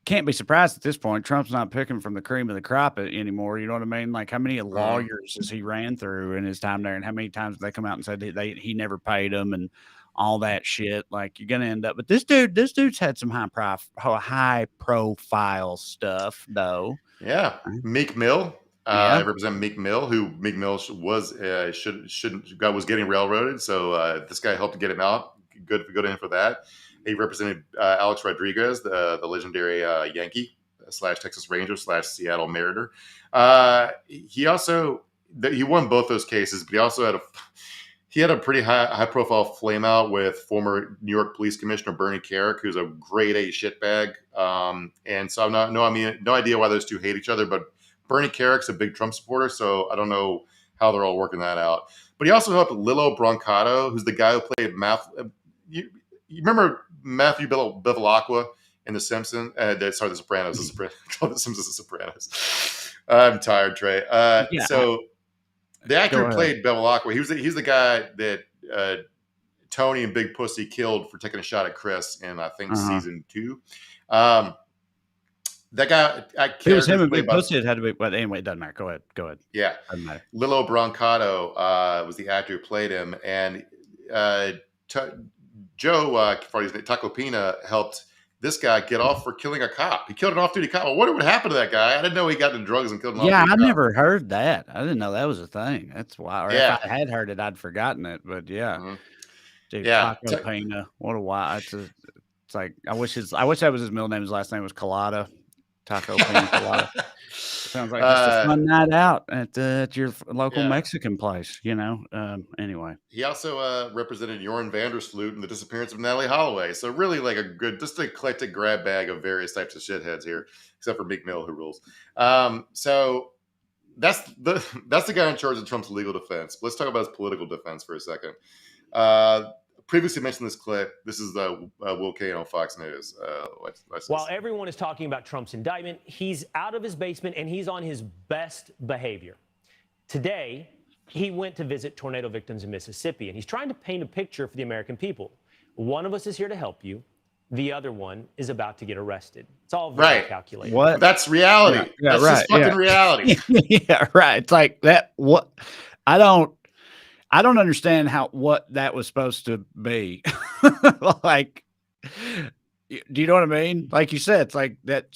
can't be surprised at this point. Trump's not picking from the cream of the crop anymore. You know what I mean? Like, how many lawyers has he ran through in his time there, and how many times they come out and said he never paid them and all that shit? Like, you're gonna end up. But this dude's had some high profile stuff though. Yeah, Meek Mill. I represent Meek Mill, who Meek Mill was getting railroaded. So this guy helped to get him out. Good in for that. He represented Alex Rodriguez, the legendary Yankee / Texas Ranger / Seattle Mariner. He won both those cases, but he also had a pretty high profile flame out with former New York Police Commissioner Bernie Kerik, who's a grade A shitbag. And so no idea why those two hate each other, but Bernie Kerik's a big Trump supporter, so I don't know how they're all working that out. But he also helped Lilo Brancato, who's the guy who played You remember Matthew Bevilacqua in The Simpsons? The Sopranos. The Simpsons, The Sopranos. I'm tired, Trey. So the actor who played Bevilacqua, he's the guy that Tony and Big Pussy killed for taking a shot at Chris in, I think, season 2. That guy, it was him and Big Pussy. It had to be, but anyway, it doesn't matter. Go ahead. Yeah, doesn't matter. Lilo Brancato was the actor who played him, and Joe Tacopina helped this guy get off for killing a cop. He killed an off-duty cop. I wonder what happened to that guy. I didn't know he got into drugs and killed an off-duty cop. Yeah, I never heard that. I didn't know that was a thing. That's why. Or if I had heard it, I'd forgotten it. But yeah, dude, Tacopina. What a why. It's like I wish that was his middle name. His last name was Colada. Tacopina Colada. Sounds like just a fun night out at your local Mexican place, anyway. He also represented Jorn Vandersloot in the disappearance of Natalie Holloway. So really like a good, just an eclectic grab bag of various types of shitheads here, except for Meek Mill, who rules. So that's the guy in charge of Trump's legal defense. Let's talk about his political defense for a second. Previously mentioned this clip. This is Will Kane on Fox News. While everyone is talking about Trump's indictment, he's out of his basement and he's on his best behavior. Today, he went to visit tornado victims in Mississippi, and he's trying to paint a picture for the American people. One of us is here to help you. The other one is about to get arrested. It's all very calculated. What? That's reality. Yeah, that's just fucking reality. Yeah, right. It's like that. What? I don't understand what that was supposed to be. Like, do you know what I mean? Like you said, it's like that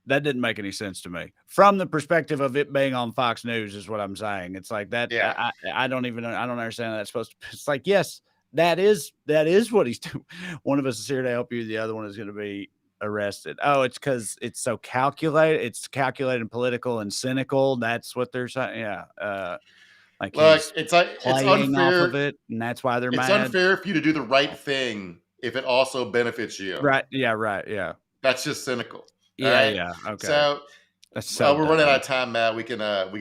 didn't make any sense to me from the perspective of it being on Fox News is what I'm saying. It's like that. Yeah. I don't understand how that's supposed to. It's like, yes, that is what he's doing. One of us is here to help you. The other one is going to be arrested. Oh, it's because it's so calculated. It's calculated and political and cynical. That's what they're saying. Yeah. Like, look, it's unfair off of it, and that's why they're mad. It's unfair for you to do the right thing if it also benefits you. Right. Yeah. Right. Yeah. That's just cynical. Yeah. Right? Yeah. Okay. So, so we're running out of time, Matt. We can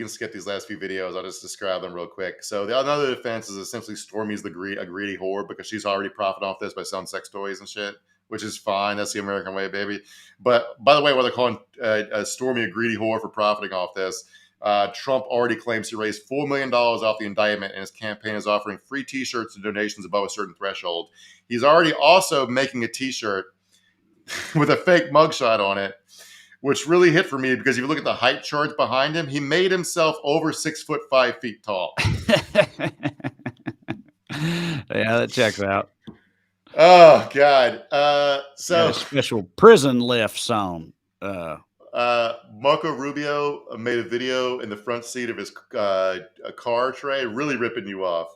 skip these last few videos. I'll just describe them real quick. So another defense is essentially Stormy's a greedy whore because she's already profiting off this by selling sex toys and shit, which is fine. That's the American way, baby. But by the way, while they're calling Stormy a greedy whore for profiting off this, Trump already claims he raised $4 million off the indictment, and his campaign is offering free T-shirts and donations above a certain threshold. He's already also making a T-shirt with a fake mugshot on it, which really hit for me because if you look at the height charts behind him, he made himself over 6'5" tall. Yeah, that checks out. Oh God! So special prison lifts on. Marco Rubio made a video in the front seat of his car tray, really ripping you off.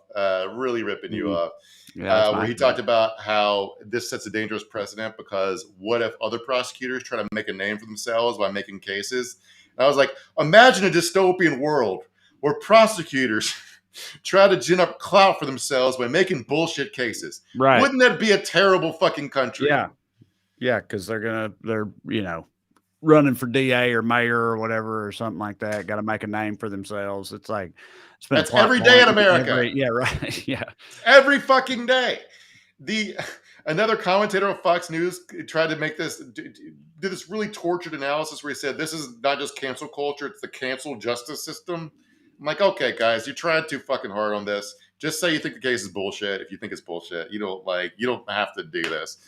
Yeah, where he talked about how this sets a dangerous precedent because what if other prosecutors try to make a name for themselves by making cases? And I was like, imagine a dystopian world where prosecutors try to gin up clout for themselves by making bullshit cases. Right. Wouldn't that be a terrible fucking country? Yeah. Yeah, because they're running for DA or mayor or whatever or something like that. Got to make a name for themselves. It's like that's every day in America. Yeah, right. Yeah, every fucking day. Another commentator on Fox News tried to make did this really tortured analysis where he said this is not just cancel culture; it's the cancel justice system. I'm like, okay, guys, you tried too fucking hard on this. Just say you think the case is bullshit. If you think it's bullshit, you don't have to do this.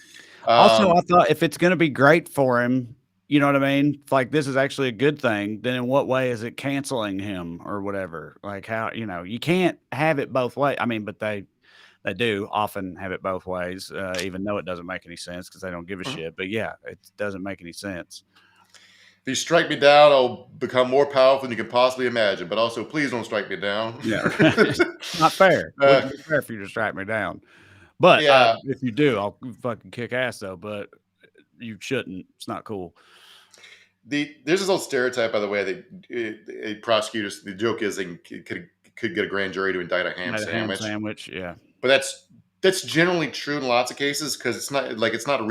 Also, I thought if it's going to be great for him. You know what I mean? Like, this is actually a good thing. Then in what way is it canceling him or whatever? Like, how, you can't have it both ways. I mean, but they do often have it both ways, even though it doesn't make any sense because they don't give a shit. But yeah, it doesn't make any sense. If you strike me down, I'll become more powerful than you can possibly imagine. But also, please don't strike me down. Yeah, not fair. Wouldn't be fair for you to strike me down. But if you do, I'll fucking kick ass though. But you shouldn't. It's not cool. There's this old stereotype, by the way, that prosecutors. The joke is they could get a grand jury to indict a ham sandwich. Yeah. But that's generally true in lots of cases because it's not beyond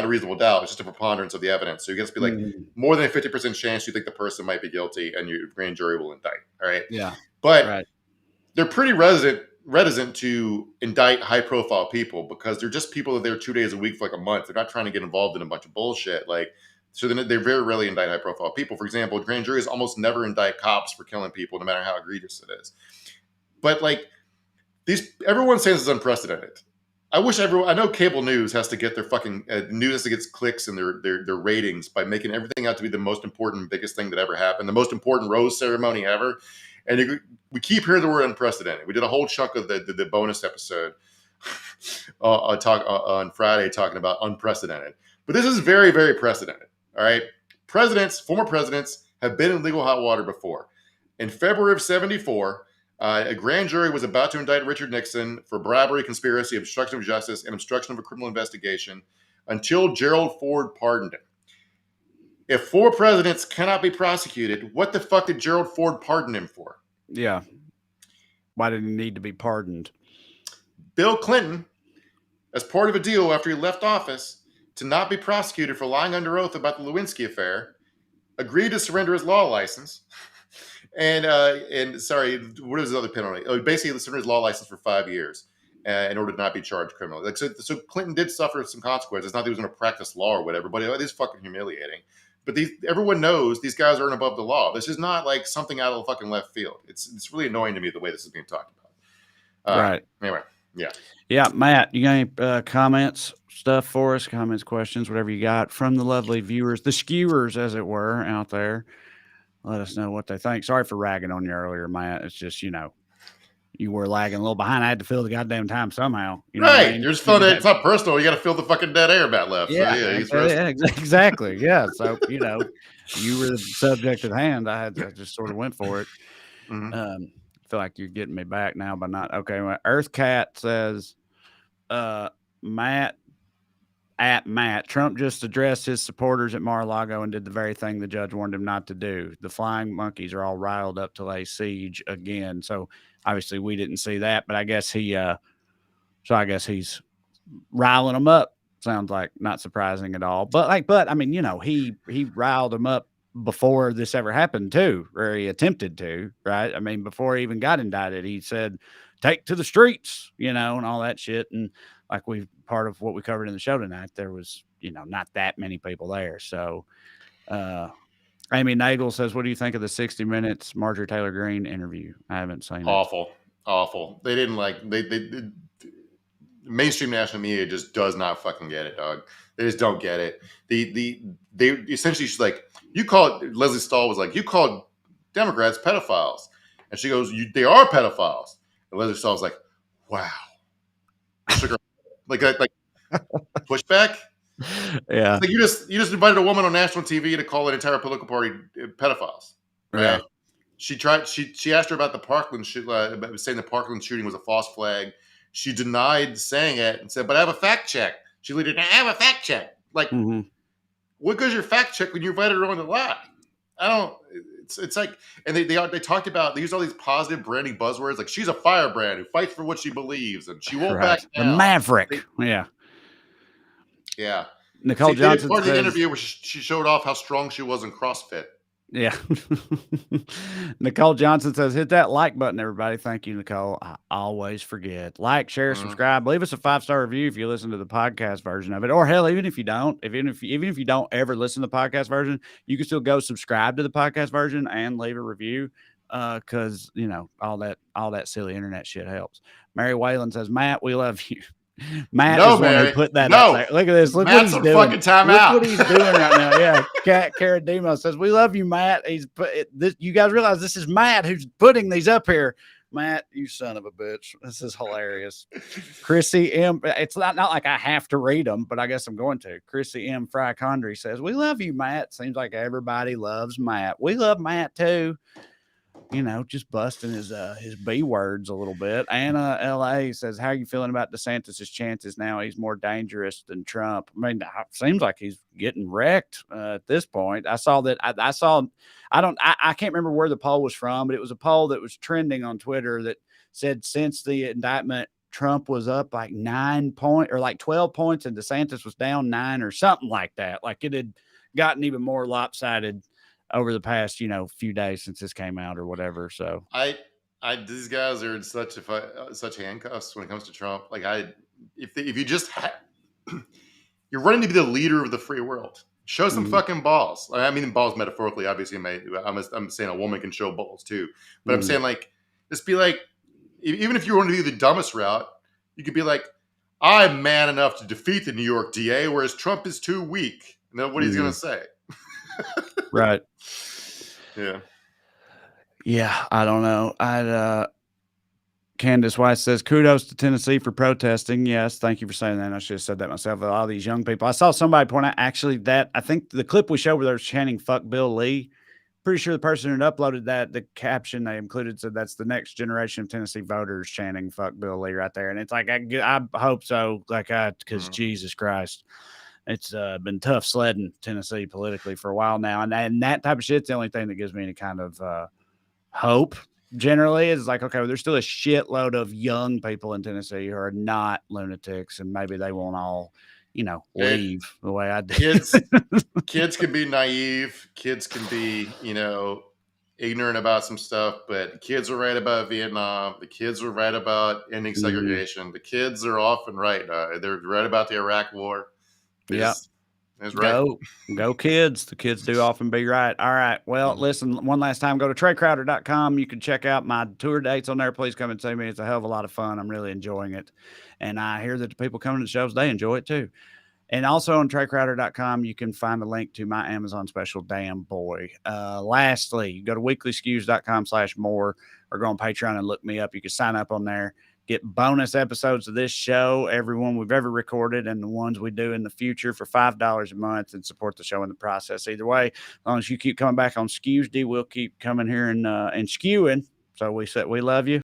a reasonable doubt. It's just a preponderance of the evidence. So you have to be like more than a 50% chance you think the person might be guilty, and your grand jury will indict. All right. Yeah. But they're pretty reticent to indict high-profile people because they're just people that are there 2 days a week for like a month. They're not trying to get involved in a bunch of bullshit. So then they very rarely indict high-profile people. For example, grand juries almost never indict cops for killing people, no matter how egregious it is. But everyone says it's unprecedented. I know cable news has to get their fucking news has to get clicks and their ratings by making everything out to be the most important, biggest thing that ever happened, the most important rose ceremony ever. And we keep hearing the word unprecedented. We did a whole chunk of the bonus episode on Friday talking about unprecedented. But this is very, very precedented. All right. Former presidents have been in legal hot water before. In February of 1974, a grand jury was about to indict Richard Nixon for bribery, conspiracy, obstruction of justice, and obstruction of a criminal investigation until Gerald Ford pardoned him. If 4 presidents cannot be prosecuted, what the fuck did Gerald Ford pardon him for? Yeah. Why did he need to be pardoned? Bill Clinton, as part of a deal after he left office to not be prosecuted for lying under oath about the Lewinsky affair, agreed to surrender his law license. And sorry, what is the other penalty? Oh, basically, surrender his law license for 5 years in order to not be charged criminally. Like so Clinton did suffer some consequences. It's not that he was going to practice law or whatever, but it is fucking humiliating. But everyone knows these guys aren't above the law. This is not like something out of the fucking left field. It's really annoying to me the way this is being talked about. Right. Anyway, yeah. Yeah, Matt, you got any comments, stuff for us? Comments, questions, whatever you got from the lovely viewers, the skewers, as it were, out there. Let us know what they think. Sorry for ragging on you earlier, Matt. It's just, you were lagging a little behind. I had to fill the goddamn time somehow. You know right. what I mean? You're just filling it. It's not personal. You got to fill the fucking dead air Matt left. Yeah, So, exactly. Yeah. So, you were the subject at hand. I just sort of went for it. Mm-hmm. Feel like you're getting me back now, but not okay. Well, Earth Cat says, Matt, Trump just addressed his supporters at Mar-a-Lago and did the very thing the judge warned him not to do. The flying monkeys are all riled up to lay siege again. So obviously we didn't see that, but I guess he's riling them up. Sounds like not surprising at all. But I mean, he riled them up before this ever happened too, or he attempted to, right? I mean, before he even got indicted, he said, take to the streets, and all that shit. And like part of what we covered in the show tonight, there was, not that many people there. So, Amy Nagel says, what do you think of the 60 Minutes Marjorie Taylor Greene interview? I haven't seen it. Awful. They didn't they mainstream national media just does not fucking get it, dog. They just don't get it. They essentially, she's like, Leslie Stahl was like, you called Democrats pedophiles. And she goes, they are pedophiles. And Leslie Stahl was like, wow. like pushback. Yeah. Like you just invited a woman on national TV to call an entire political party pedophiles. Right? Yeah. She asked her about the Parkland saying the Parkland shooting was a false flag. She denied saying it and said, but I have a fact check. She did not have a fact check. Like, what goes your fact check when you invited her on the lie? It's like, and they talked about, they used all these positive branding buzzwords. Like, she's a firebrand who fights for what she believes and she won't back down. The Maverick. Yeah. Nicole Johnson part of the interview where she showed off how strong she was in CrossFit. Yeah. Nicole Johnson says, hit that like button, everybody. Thank you, Nicole. I always forget. Like, share, subscribe. Leave us a 5-star review if you listen to the podcast version of it. Or hell, even if you don't, even if you don't ever listen to the podcast version, you can still go subscribe to the podcast version and leave a review. Because all that silly internet shit helps. Mary Whalen says, Matt, we love you. Matt is one who put that up there. Look at this. Look Matt's what he's on doing. Fucking time Look out. what he's doing right now. Yeah. Cat Carademo says, we love you, Matt. He's put this. You guys realize this is Matt who's putting these up here. Matt, you son of a bitch. This is hilarious. Chrissy M. It's not like I have to read them, but I guess I'm going to. Chrissy M. Fry Condry says, we love you, Matt. Seems like everybody loves Matt. We love Matt too. Just busting his B words a little bit. Anna LA says, how are you feeling about DeSantis' chances now? He's more dangerous than Trump. I mean, it seems like he's getting wrecked at this point. I saw that. I can't remember where the poll was from, but it was a poll that was trending on Twitter that said since the indictment, Trump was up like 9 points or like 12 points and DeSantis was down 9 or something like that. Like it had gotten even more lopsided over the past, few days since this came out or whatever. So these guys are in such handcuffs when it comes to Trump. Like if you just you're running to be the leader of the free world, show some fucking balls. I mean, balls metaphorically, obviously. I'm saying a woman can show balls too, but I'm saying like, just be like, even if you want to do the dumbest route, you could be like, I'm man enough to defeat the New York DA, whereas Trump is too weak. And then what he's going to say. Right. Yeah, I don't know. Candace Weiss says, kudos to Tennessee for protesting. Yes, thank you for saying that. I should have said that myself. A lot of these young people. I saw somebody point out actually that I think the clip we showed where they were chanting "fuck Bill Lee." Pretty sure the person who uploaded that, the caption they included said that's the next generation of Tennessee voters chanting "fuck Bill Lee" right there. And it's like I hope so. Because Jesus Christ. It's been tough sledding Tennessee politically for a while now. And that type of shit's the only thing that gives me any kind of hope generally is like, okay, well, there's still a shitload of young people in Tennessee who are not lunatics and maybe they won't all leave the way I did. Kids can be naive. Kids can be, ignorant about some stuff, but the kids are right about Vietnam. The kids are right about ending segregation. The kids are often right. They're right about the Iraq War. Yeah. That's right. Go kids. The kids do often be right. All right. Well, listen, one last time, go to TreyCrowder.com. You can check out my tour dates on there. Please come and see me. It's a hell of a lot of fun. I'm really enjoying it. And I hear that the people coming to the shows, they enjoy it too. And also on TreyCrowder.com, you can find a link to my Amazon special, Damn Boy. Lastly, go to weeklyskews.com/more or go on Patreon and look me up. You can sign up on there, get bonus episodes of this show, every one we've ever recorded and the ones we do in the future for $5 a month, and support the show in the process. Either way, as long as you keep coming back on Skews, we'll keep coming here and skewing. So we love you.